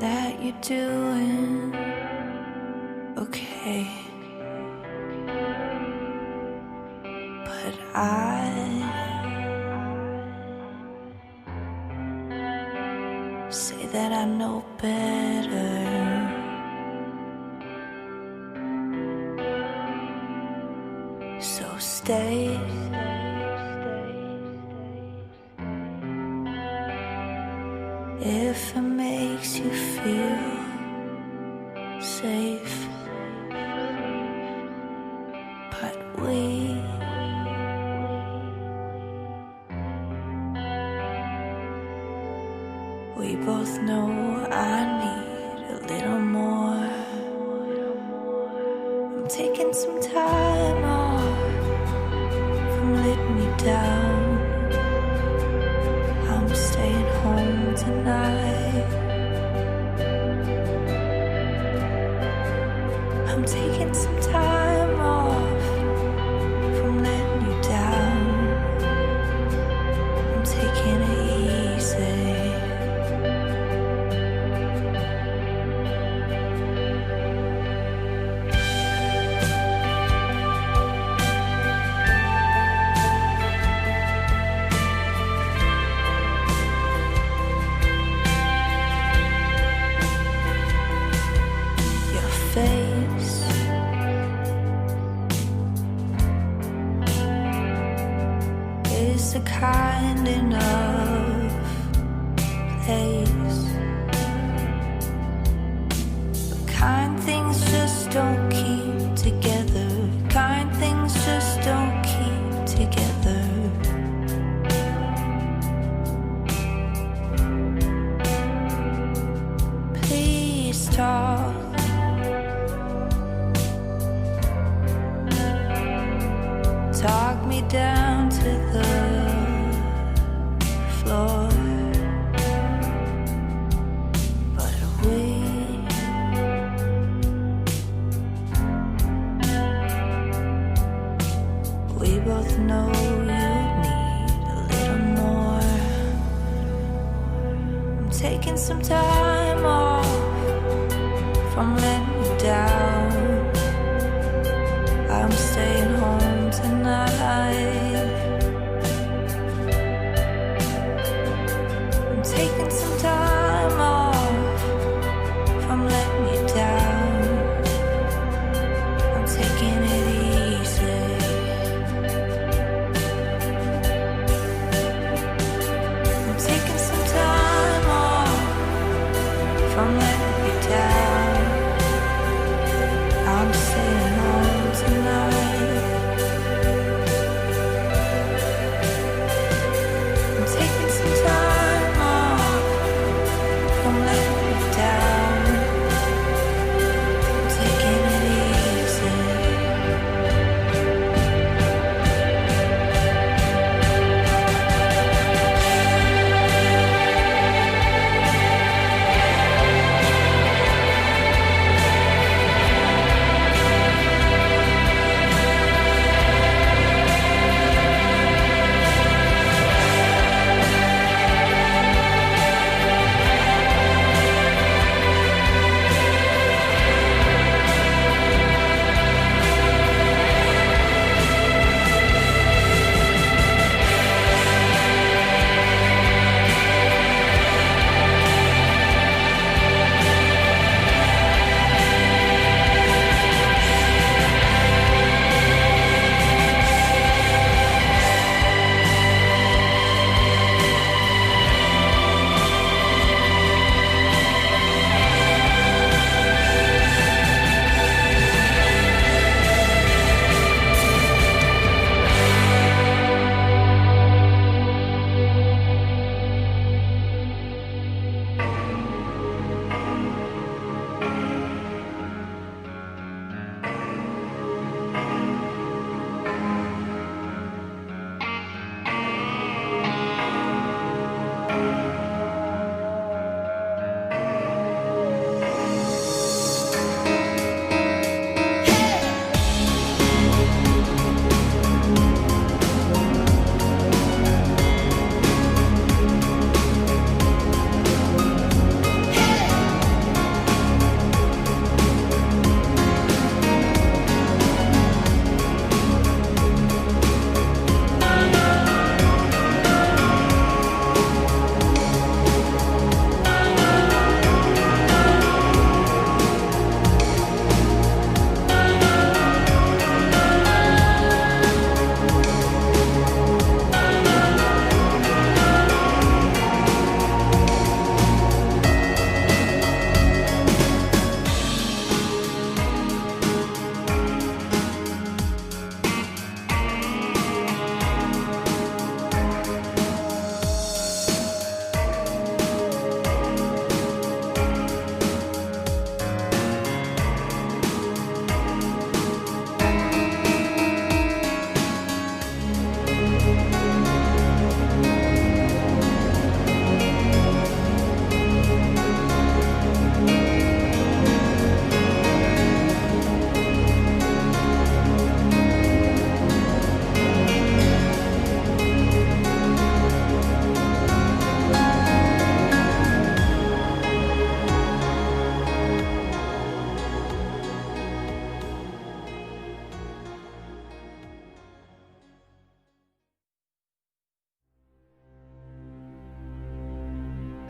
that you're doing okay. But I say that I know better. So stay. If it makes you feel safe. But we both know I need a little more. I'm taking some time off from letting me down. I'm staying home tonight. I'm taking some time off from letting you down. I'm taking it easy. It's a kind enough place, but kind things just don't keep together. Kind things just don't keep together. Please talk. Talk me down to the floor. But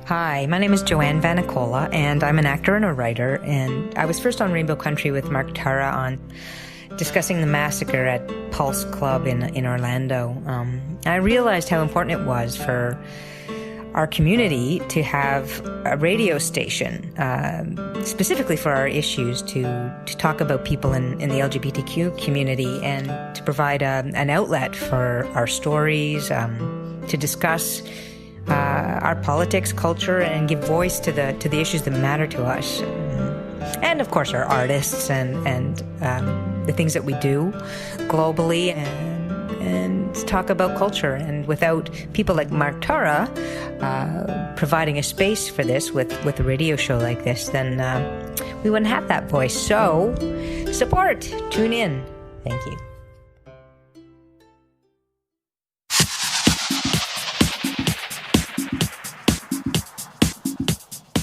Hi, my name is Joanne Vanicola, and I'm an actor and a writer, and I was first on Rainbow Country with Mark Tara on discussing the massacre at Pulse Club in Orlando. I realized how important it was for our community to have a radio station, specifically for our issues, to talk about people in the LGBTQ community and to provide an outlet for our stories, to discuss our politics, culture, and give voice to the issues that matter to us. And of course our artists and the things that we do globally, and talk about culture. And without people like Mark Tara providing a space for this with a radio show like this, then we wouldn't have that voice. So support, tune in. Thank you.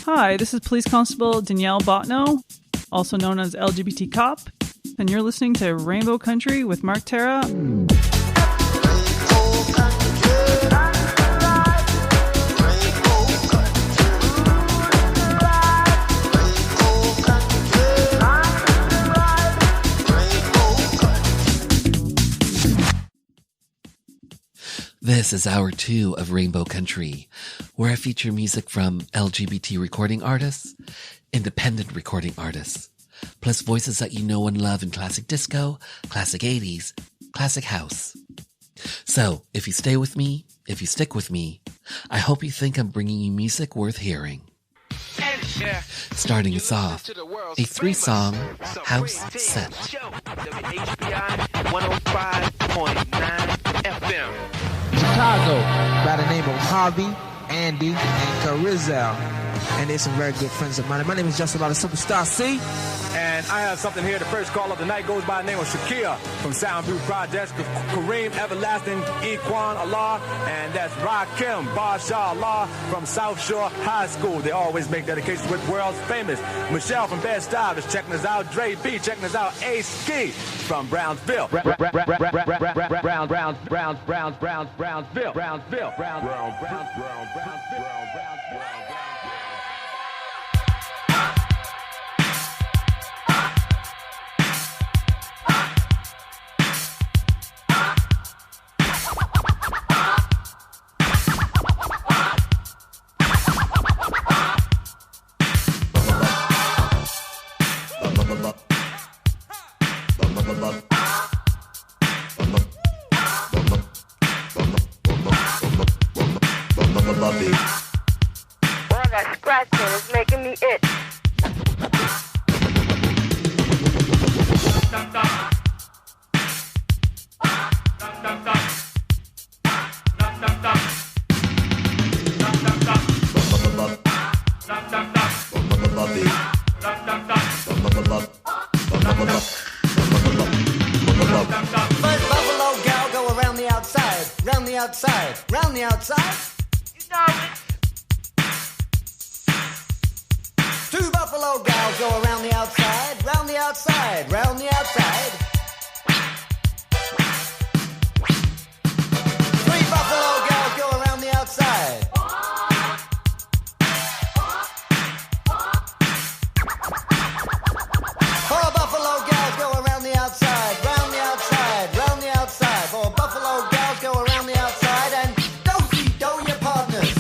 Hi, this is Police Constable Danielle Botno, also known as LGBT Cop, and you're listening to Rainbow Country with Mark Tara. This is Hour 2 of Rainbow Country, where I feature music from LGBT recording artists, independent recording artists, plus voices that you know and love in classic disco, classic 80s, classic house. So, if you stay with me, if you stick with me, I hope you think I'm bringing you music worth hearing. Starting us off, a 3-song house set. Chicago, by the name of Harvey, Andy, and Carizel. And they're some very good friends of mine. My name is Justin Law, the Superstar C. And I have something here. The first call of the night goes by the name of Shakir from Soundview Projects, Kareem Everlasting, Equan Allah, and that's Rakim Barsha Allah from South Shore High School. They always make dedications with world's famous. Michelle from Bed-Stuy is checking us out. Dre B checking us out. Ace Ski from Brownsville. Brownsville. It's making me itch. Buffalo gal go around the outside, round the outside, round the outside. You know it. Two buffalo gals go around the outside, round the outside, round the outside. Three buffalo gals go around the outside. Four buffalo gals go around the outside, round the outside, round the outside. Four buffalo gals go around the outside, and do your partners.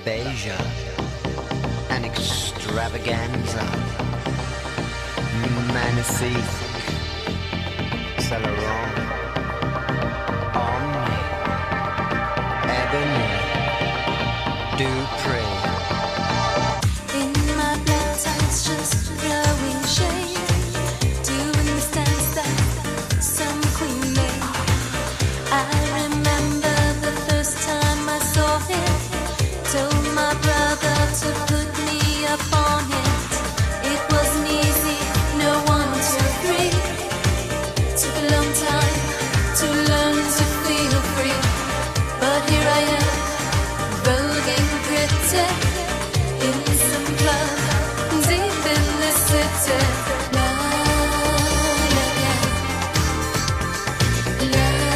Beja, an extravaganza, magnifique, Celeron, Omni, Ebony, Dupree. In my blood, time's just throwing shade, doing the stance that some queen made. I remember the first time I saw it, told my brother to put me up on it. It wasn't easy, no 1, 2, 3. Took a long time to learn to feel free, but here I am, voguing pretty in some club deep in the city. La la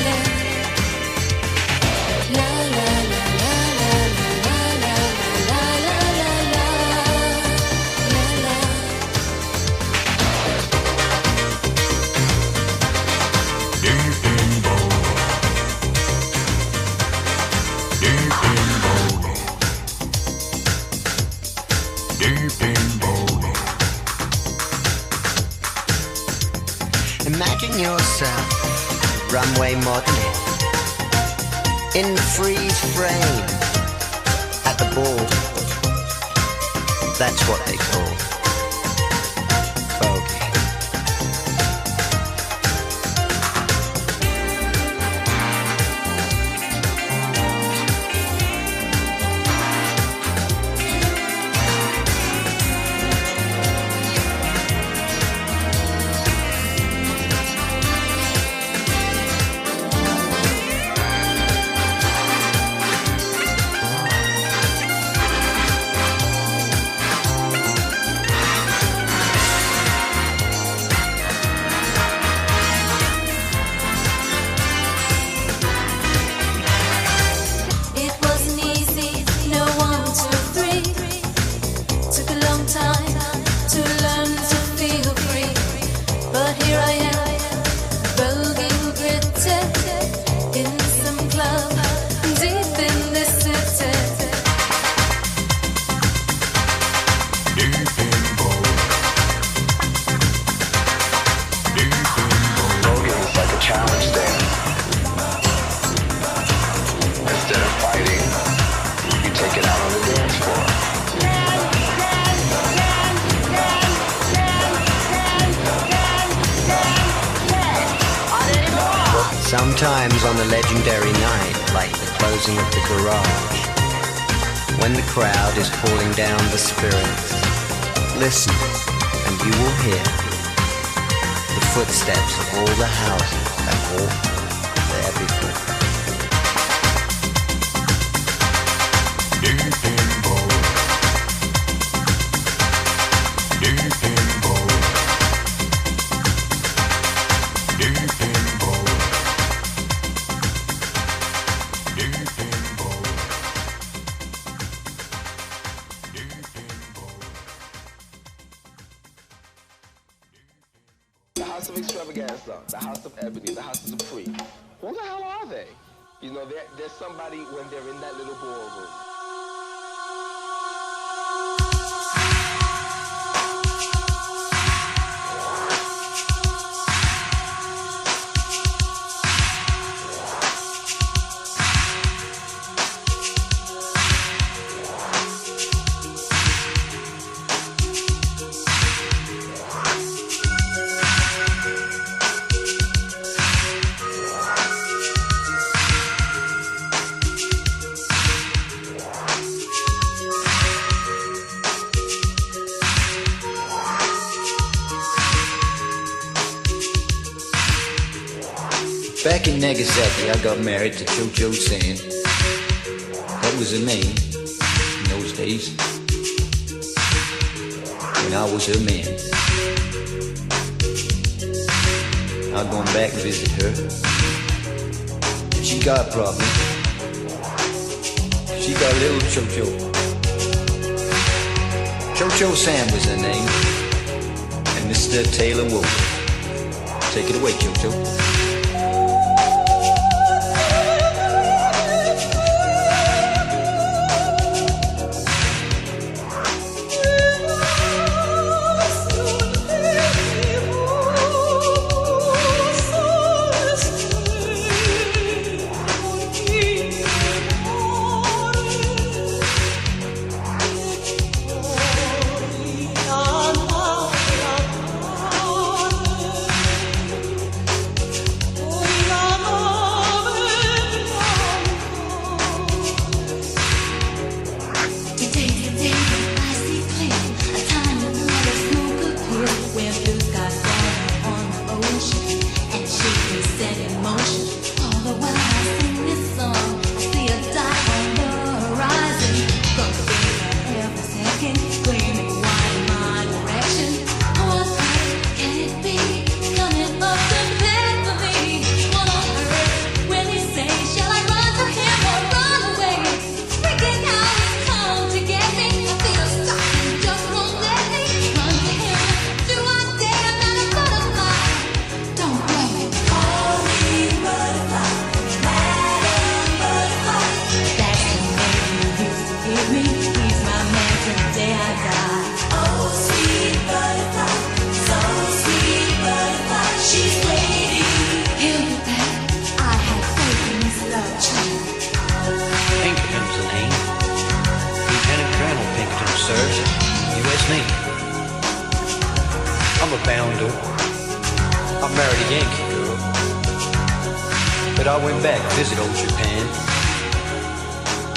la, la la la, la la la la la la la la la la. Imagine yourself runway modeling in the freeze frame at the ball. That's what they call voguing. It wasn't easy, no 1, 2, 3. Took a long time to learn to feel free, but here I am, voguing pretty in some club deep in the city. Voguing is like a challenge dance. Instead of fighting, you take it out on the dance floor. Sometimes on a legendary night, like the closing of the garage, when the crowd is pulling down the spirits, listen and you will hear the footsteps of all the houses that walked there before. The House of Extravaganza, the House of Ebony, the House of Dupree. Who the hell are they? You know, there's somebody when they're in that little ballroom. Back in Nagasaki, I got married to Cho-Cho San. That was her name in those days, when I was her man. I'm going back to visit her. She got a problem. She got a little Cho-Cho. Cho-Cho San was her name, and Mr. Taylor Wolf. Take it away, Cho-Cho. I'm a bounder. I married a Yankee girl. But I went back to visit old Japan,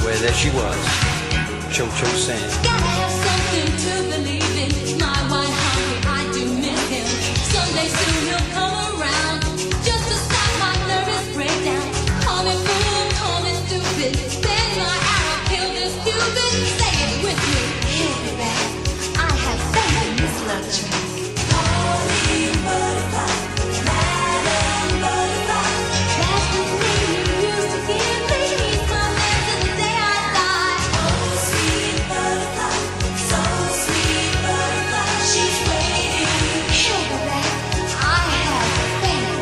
where there she was, Cho-Cho-San. Gotta have something to believe in. My white hungry, I do miss him. Someday soon he'll come around, just to stop my nervous breakdown. Call me fool, call me stupid. Bend my arrow, kill this Cuban. Say it with me, hit me back. I have faith in this love track. Calling butterfly, Madam Butterfly. That's the name you used to give me. He's my man till the day I die. Oh, sweet butterfly, so sweet butterfly. She's waiting. Hit me back. I have faith.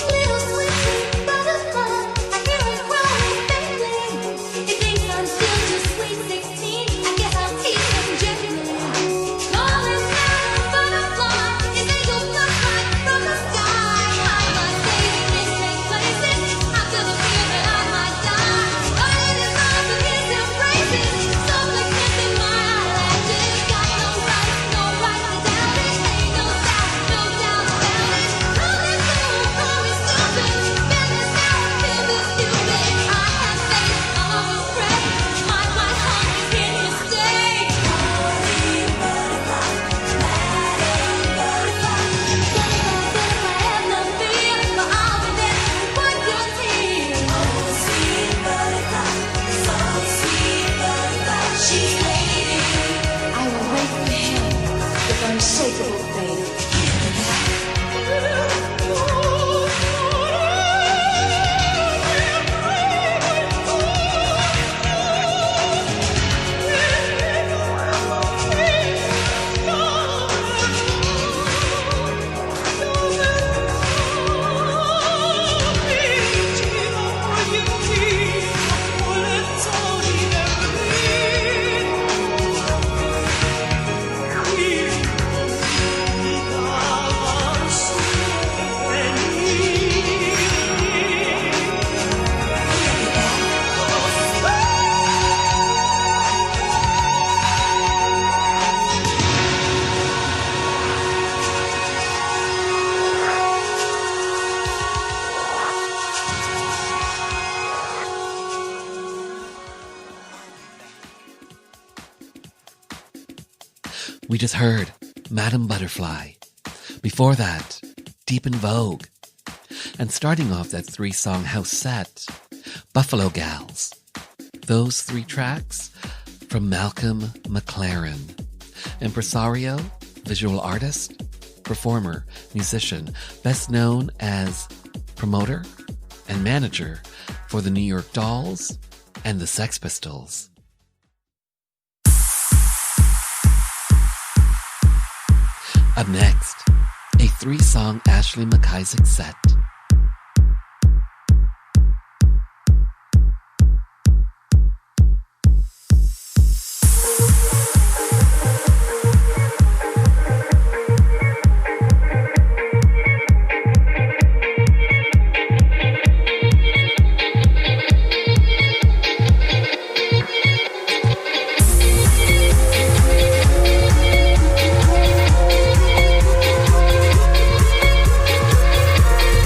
Little sweet butterfly, I hear it growing faintly. It thinks I'm still just sweet 16. I guess I'll tease him gently. Calling Madam Butterfly, his angel flies right from the sky. Hide my baby in safe places. I'm gonna feel that I might die. In his arms and his embraces, softly kissing my eyelashes. Got no right to doubt it. Ain't no doubt about it. Call me fool, call me stupid. Bend this arrow, kill this Cupid. I have faith, I'll always pray. My white heart is here to stay. Calling butterfly, Madam Butterfly. Butterfly, have no fear, for I'll be there to wipe your tears. Oh, sweet butterfly, so sweet butterfly. She's waiting. I will wait for him with unshakable faith. We just heard Madam Butterfly. Before that, Deep in Vogue. And starting off that 3-song house set, Buffalo Gals. Those 3 tracks from Malcolm McLaren, impresario, visual artist, performer, musician, best known as promoter and manager for the New York Dolls and the Sex Pistols. Up next, a 3-song Ashley McIsaac set. Thank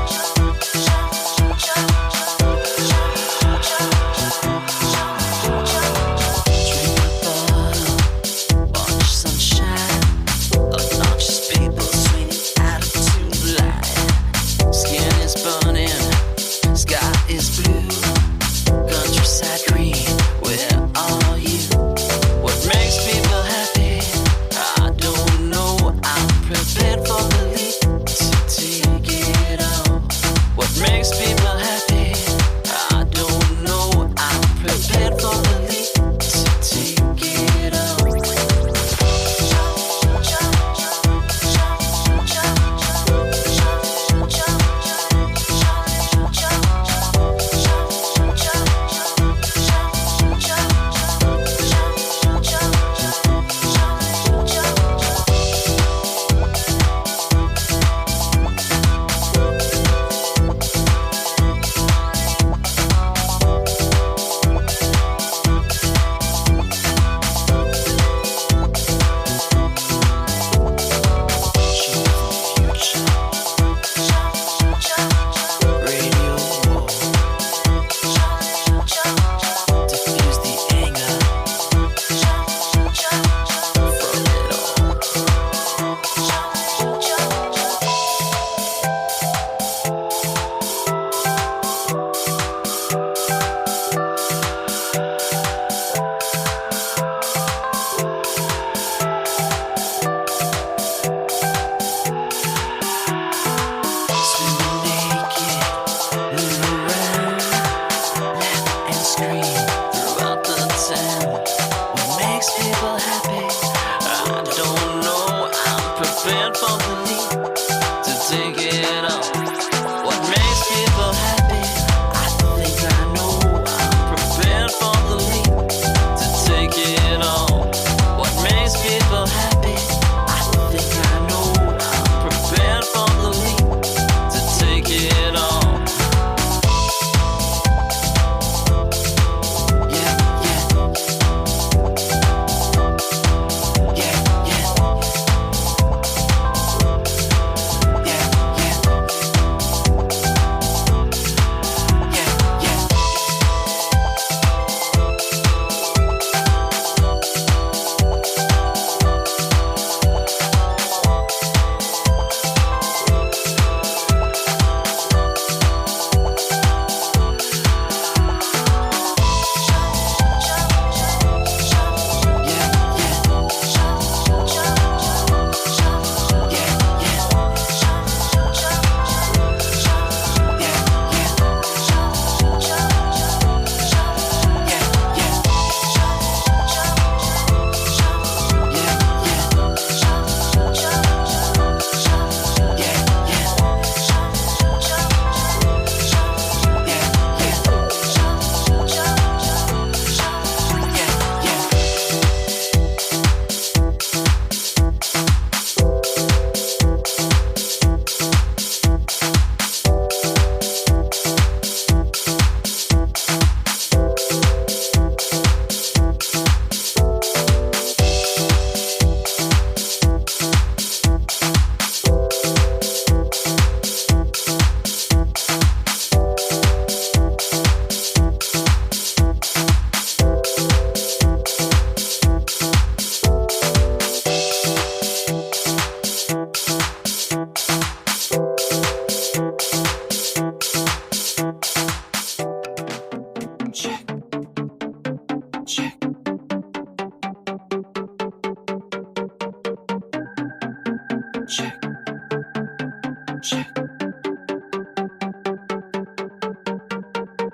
scream throughout the town. What makes people happy? I don't know. I'm prepared for the leap to take it off. What makes people happy? I think I know. I'm prepared for the leap to take it off. What makes people happy? I think I know. I'm prepared for the leap to take it off.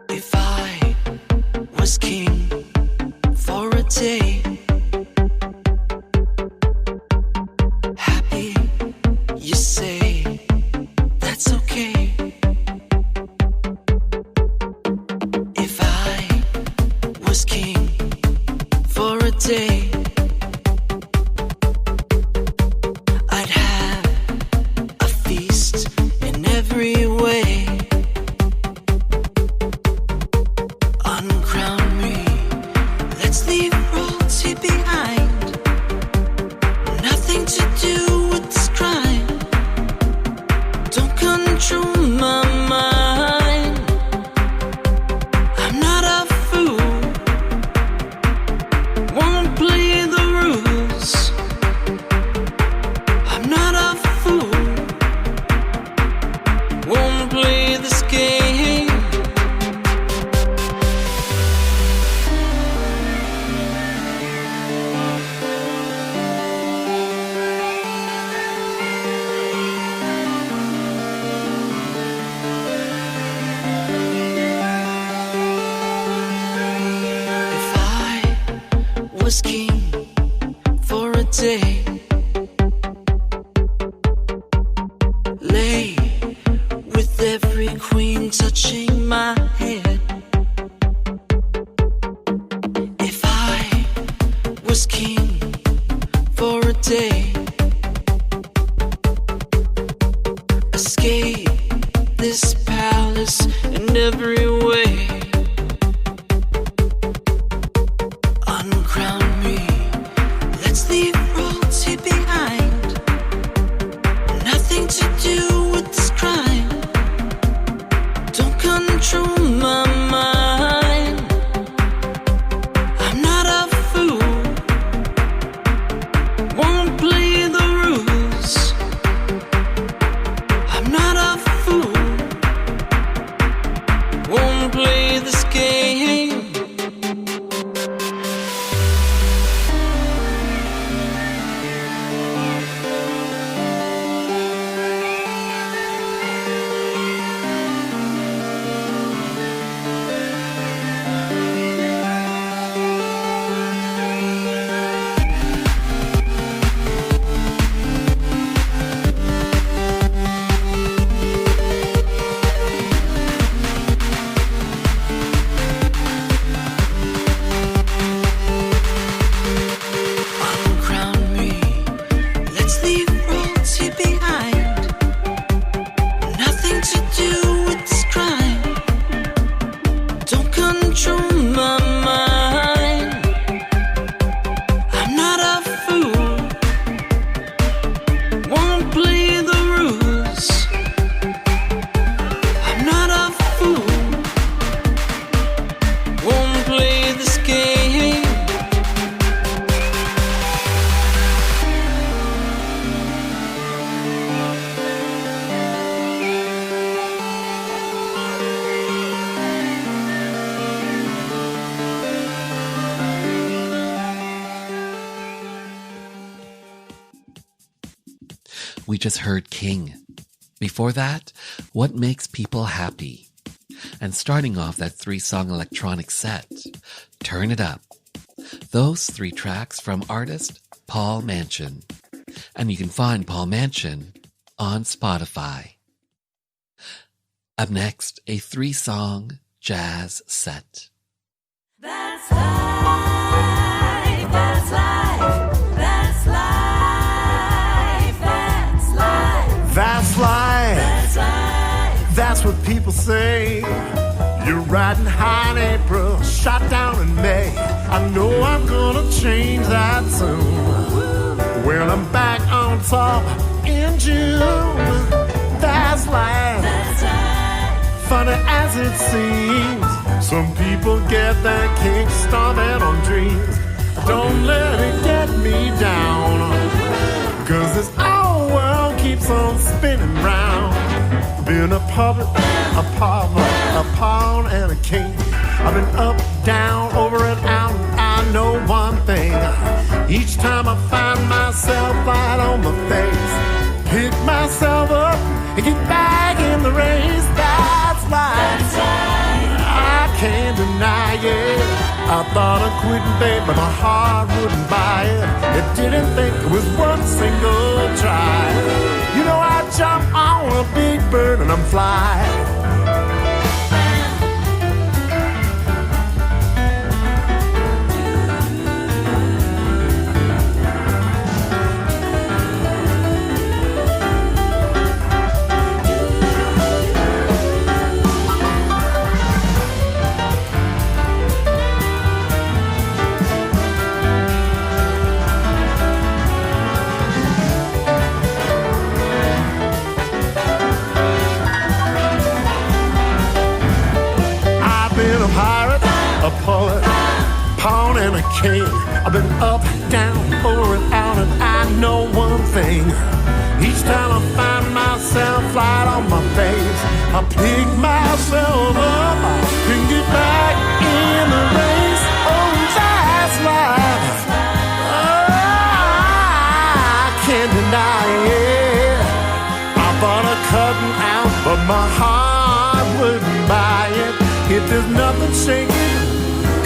If I was king for a day, happy, you say, that's okay. If I was king for a day, I'd have a feast in every way. Uncrown me, let's leave royalty behind. Nothing to do with this crime. Don't control my mind. I'm not a fool, won't play the rules. I'm not a fool, won't play this game. If I was king for a day, lay with every queen touching my head. If I was king for a day, escape this palace in every way. Uncrown me, let's leave royalty behind. Nothing to do with this crime. Don't control my mind. I'm not a fool, won't play we just heard King. Before that, What Makes People Happy. And starting off that 3-song electronic set, Turn It Up. Those 3 tracks from artist Paul Manchin. And you can find Paul Manchin on Spotify. Up next, a 3-song jazz set. That's life, that's life, that's life, that's life. That's life. That's life. That's what people say. You're riding high in April, shot down in May. I know I'm gonna change that soon. When I'm back on top in June. That's life. That's life. Funny as it seems, some people get their kick started on dreams. Don't let it get me down, 'cause this old world keeps on spinning round. Been a puppet, a pauper, a pawn, and a king. I've been up, down, over and out. I know one thing. Each time I find myself flat on my face, pick myself up and get back in the race. That's life. That's life. I can't deny it. I thought of quitting, babe, but my heart wouldn't buy it. It didn't think it was worth a single try. You know, I jump on a big bird and I'm flying. A poet, pawn and a king. I've been up, down, over and out, and I know one thing. Each time I find myself flat on my face, I pick myself up and get back in the race. Oh, that's life. I can't deny it. I bought a cutting out, but my heart wouldn't buy it. If there's nothing shaking,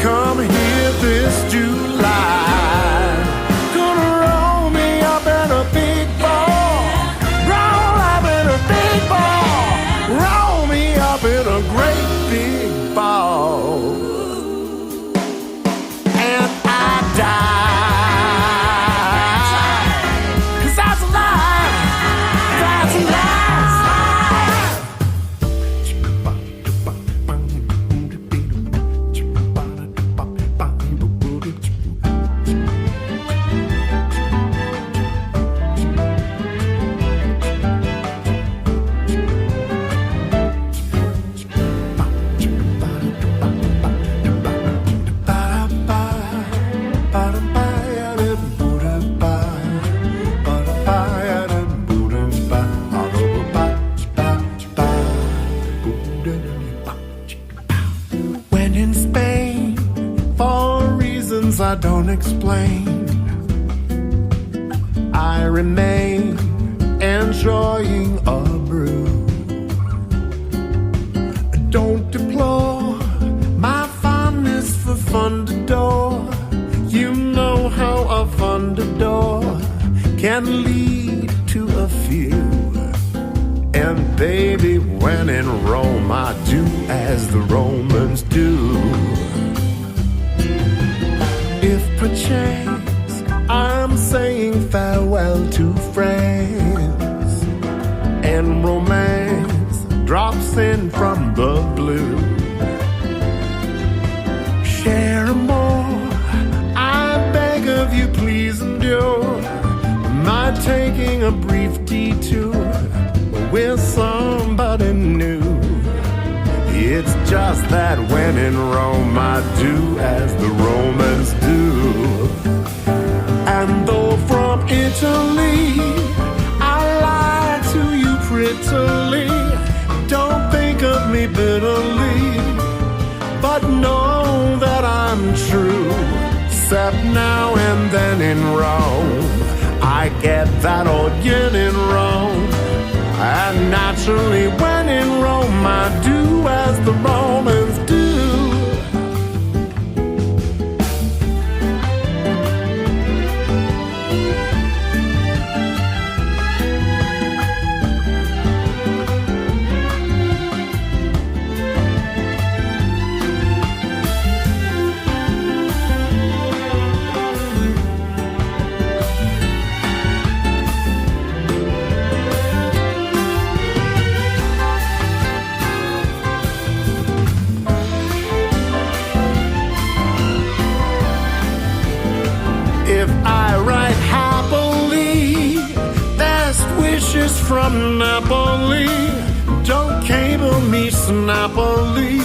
come here this July. Gonna roll me up in a big ball. Roll up in a big ball. Roll me up in a great big ball. And I die. 'Cause that's life. That's life. When in Spain, for reasons I don't explain, I remain enjoying a brew. Don't deplore my fondness for fun to door. You know how a fun to door can lead to a few. And baby, when in Rome, I do as the Romans do. If perchance I'm saying farewell to friends, and romance drops in from the blue, share more, I beg of you, please endure my taking a brief detour with somebody new. It's just that when in Rome, I do as the Romans do. And though from Italy I lie to you prettily, don't think of me bitterly, but know that I'm true. Except now and then in Rome, I get that old yen in Rome. naturally. When in Rome, I do as the Romans do. From Napoli, don't cable me snappily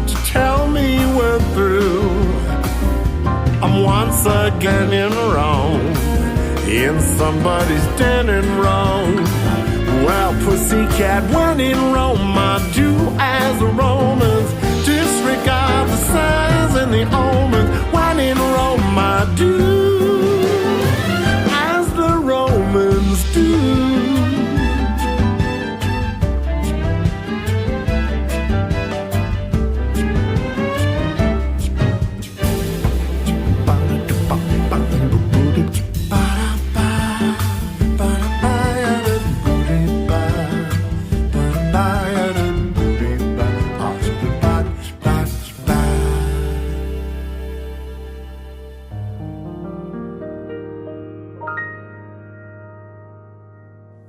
to tell me we're through. I'm once again in Rome, in somebody's den in Rome. Well, pussycat, when in Rome, I do as the Romans, disregard the signs and the omens. When in Rome, I do as the Romans do.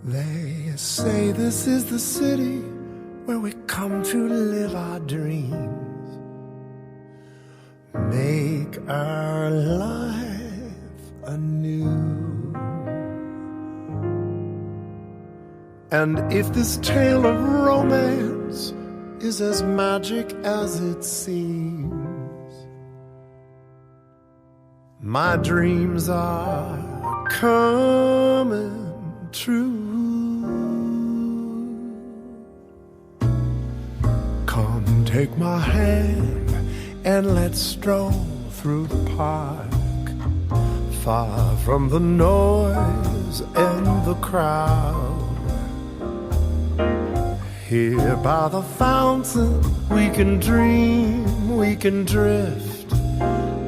They say this is the city where we come to live our dreams, make our life anew. And if this tale of romance is as magic as it seems, my dreams are coming true. Come take my hand and let's stroll through the park, far from the noise and the crowd. Here by the fountain we can dream, we can drift.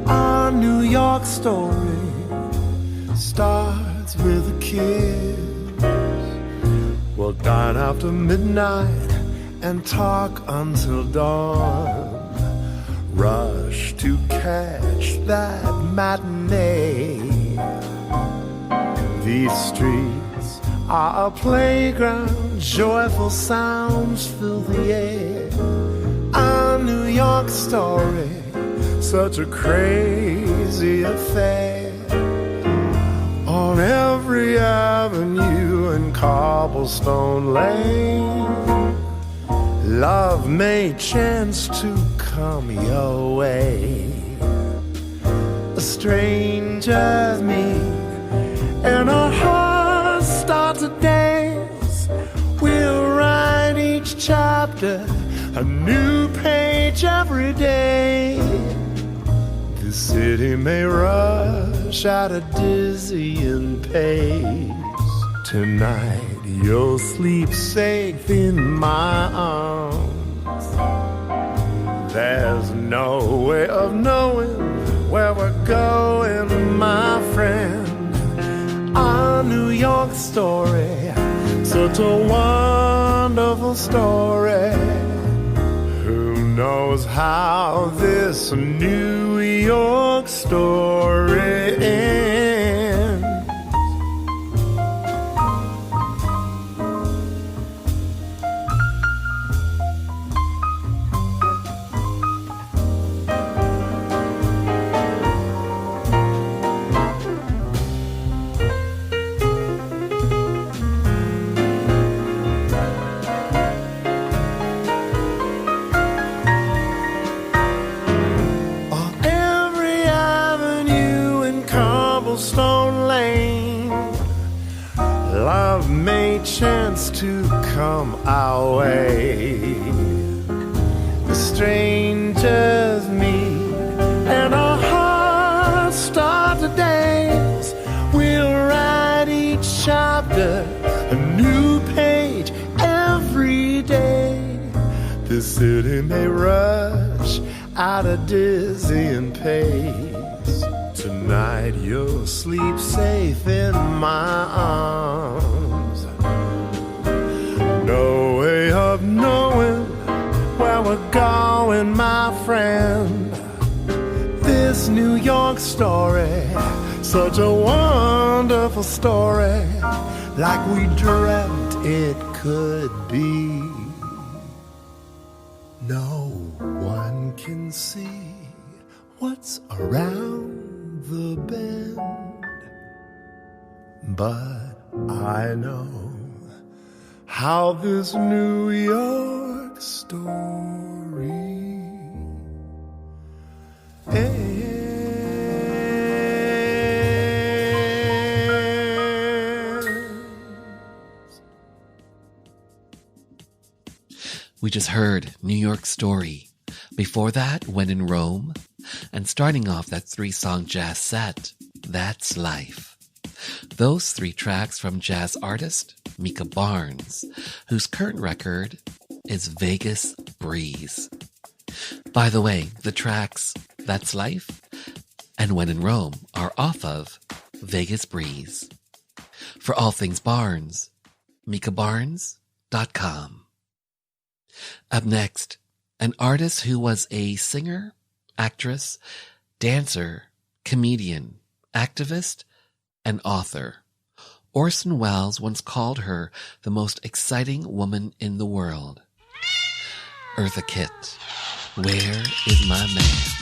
Our New York story starts with a kiss. We'll dine after midnight and talk until dawn. Rush to catch that matinee. These streets are a playground, joyful sounds fill the air. Our New York story, such a crazy affair. On every avenue and cobblestone lane, love may chance to come your way. A stranger's meet and our hearts start to dance. We'll write each chapter a new page every day. The city may rush at a dizzying pace. Tonight you'll sleep safe in my arms. There's no way of knowing where we're going, my friend. Our New York story, such a wonderful story. Who knows how this New York story ends? Chance to come our way. The strangers meet and our hearts start to dance. We'll write each chapter a new page every The city may rush at a dizzying pace. Tonight you'll sleep safe in my arms. No way of knowing where we're going, my friend. This New York story, such a wonderful story, like we dreamt it could be. No one can see what's around the bend, but I know how this New York story ends. We just heard New York Story. Before that, When in Rome. And starting off that 3-song jazz set, That's Life. Those 3 tracks from jazz artist Mika Barnes, whose current record is Vegas Breeze. By the way, the tracks That's Life and When in Rome are off of Vegas Breeze. For all things Barnes, MikaBarnes.com. Up next, an artist who was a singer, actress, dancer, comedian, activist, and author. Orson Welles once called her the most exciting woman in the world. Eartha Kitt, Where is My Man?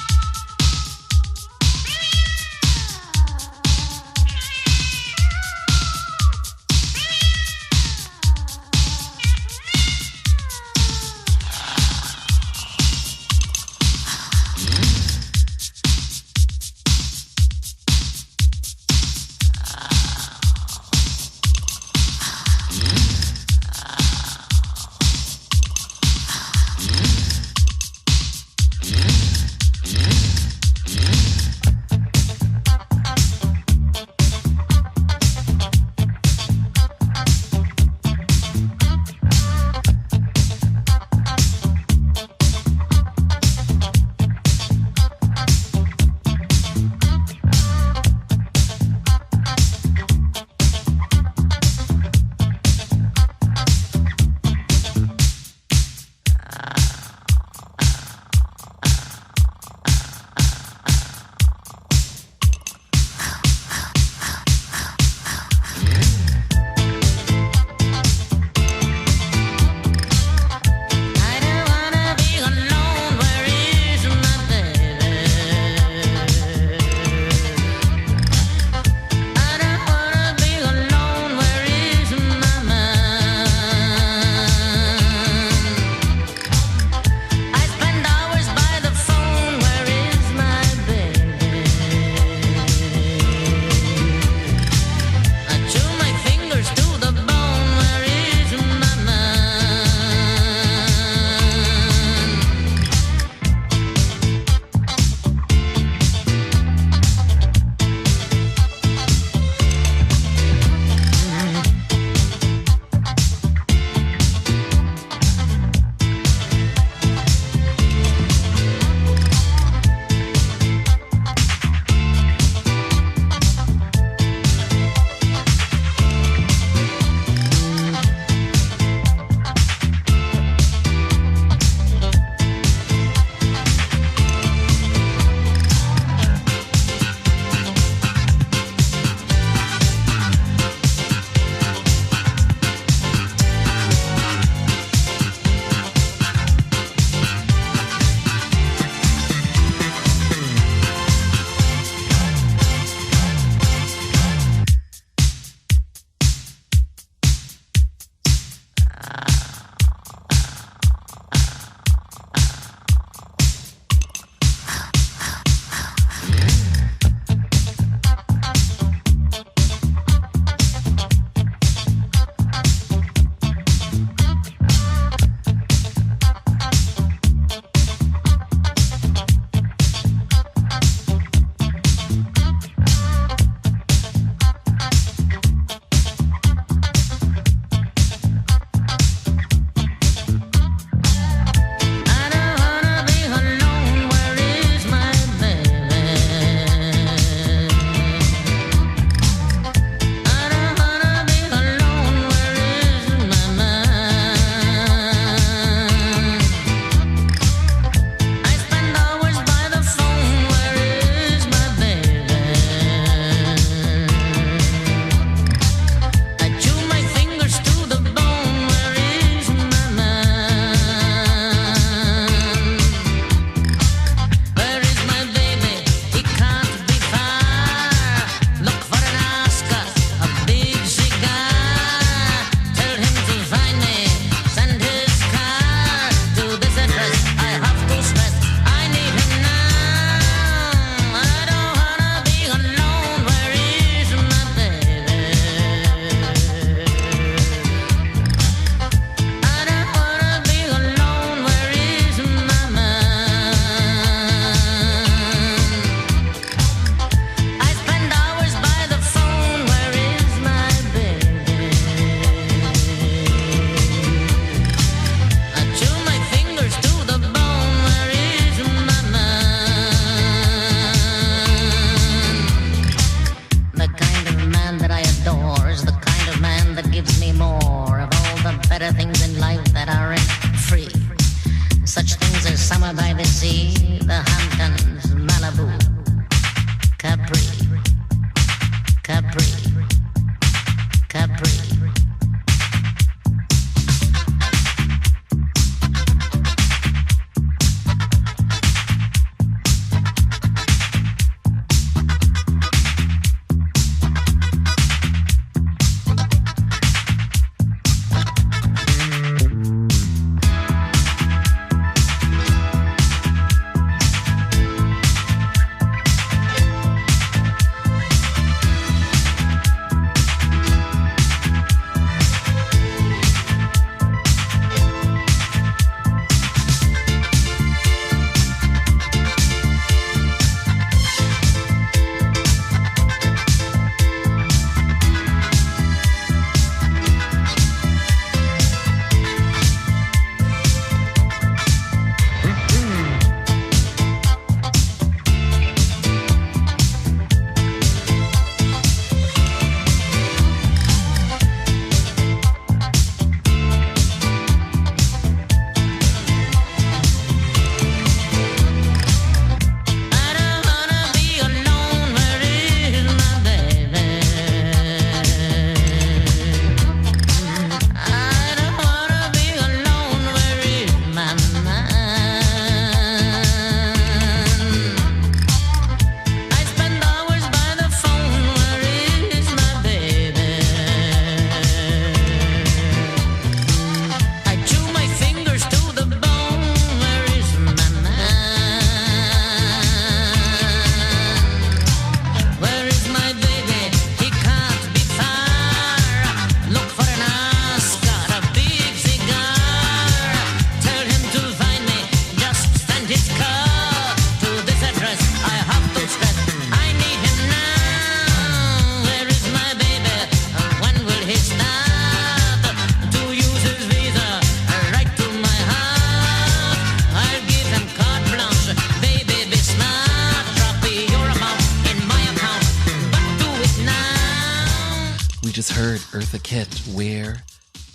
just heard Eartha Kitt, Where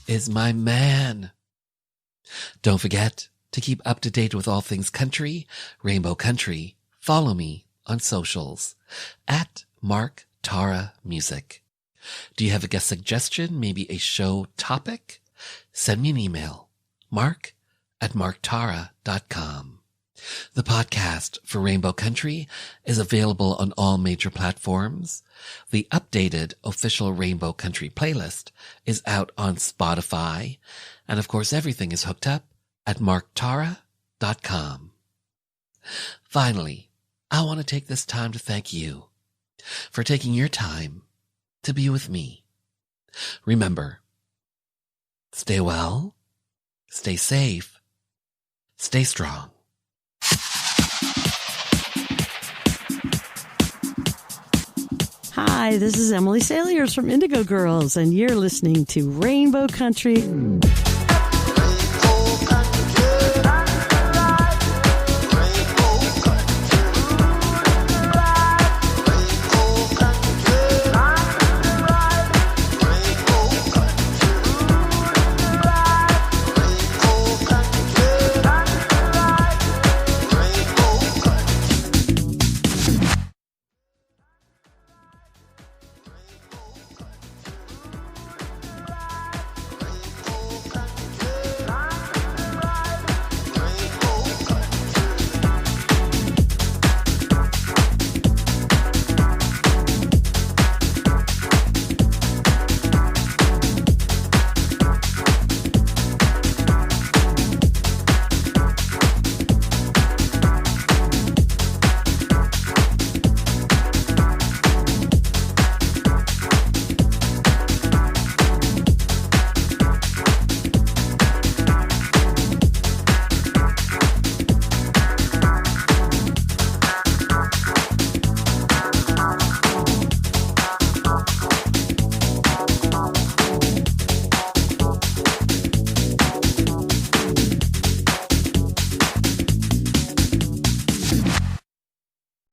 Is My Man? Don't forget to keep up to date with all things country, Rainbow Country. Follow me on socials at Mark Tara Music. Do you have a guest suggestion, maybe a show topic? Send me an email, mark@marktara.com. The podcast for Rainbow Country is available on all major platforms. The updated official Rainbow Country playlist is out on Spotify. And of course, everything is hooked up at marktara.com. Finally, I want to take this time to thank you for taking your time to be with me. Remember, stay well, stay safe, stay strong. Hi, this is Emily Saliers from Indigo Girls, and you're listening to Rainbow Country.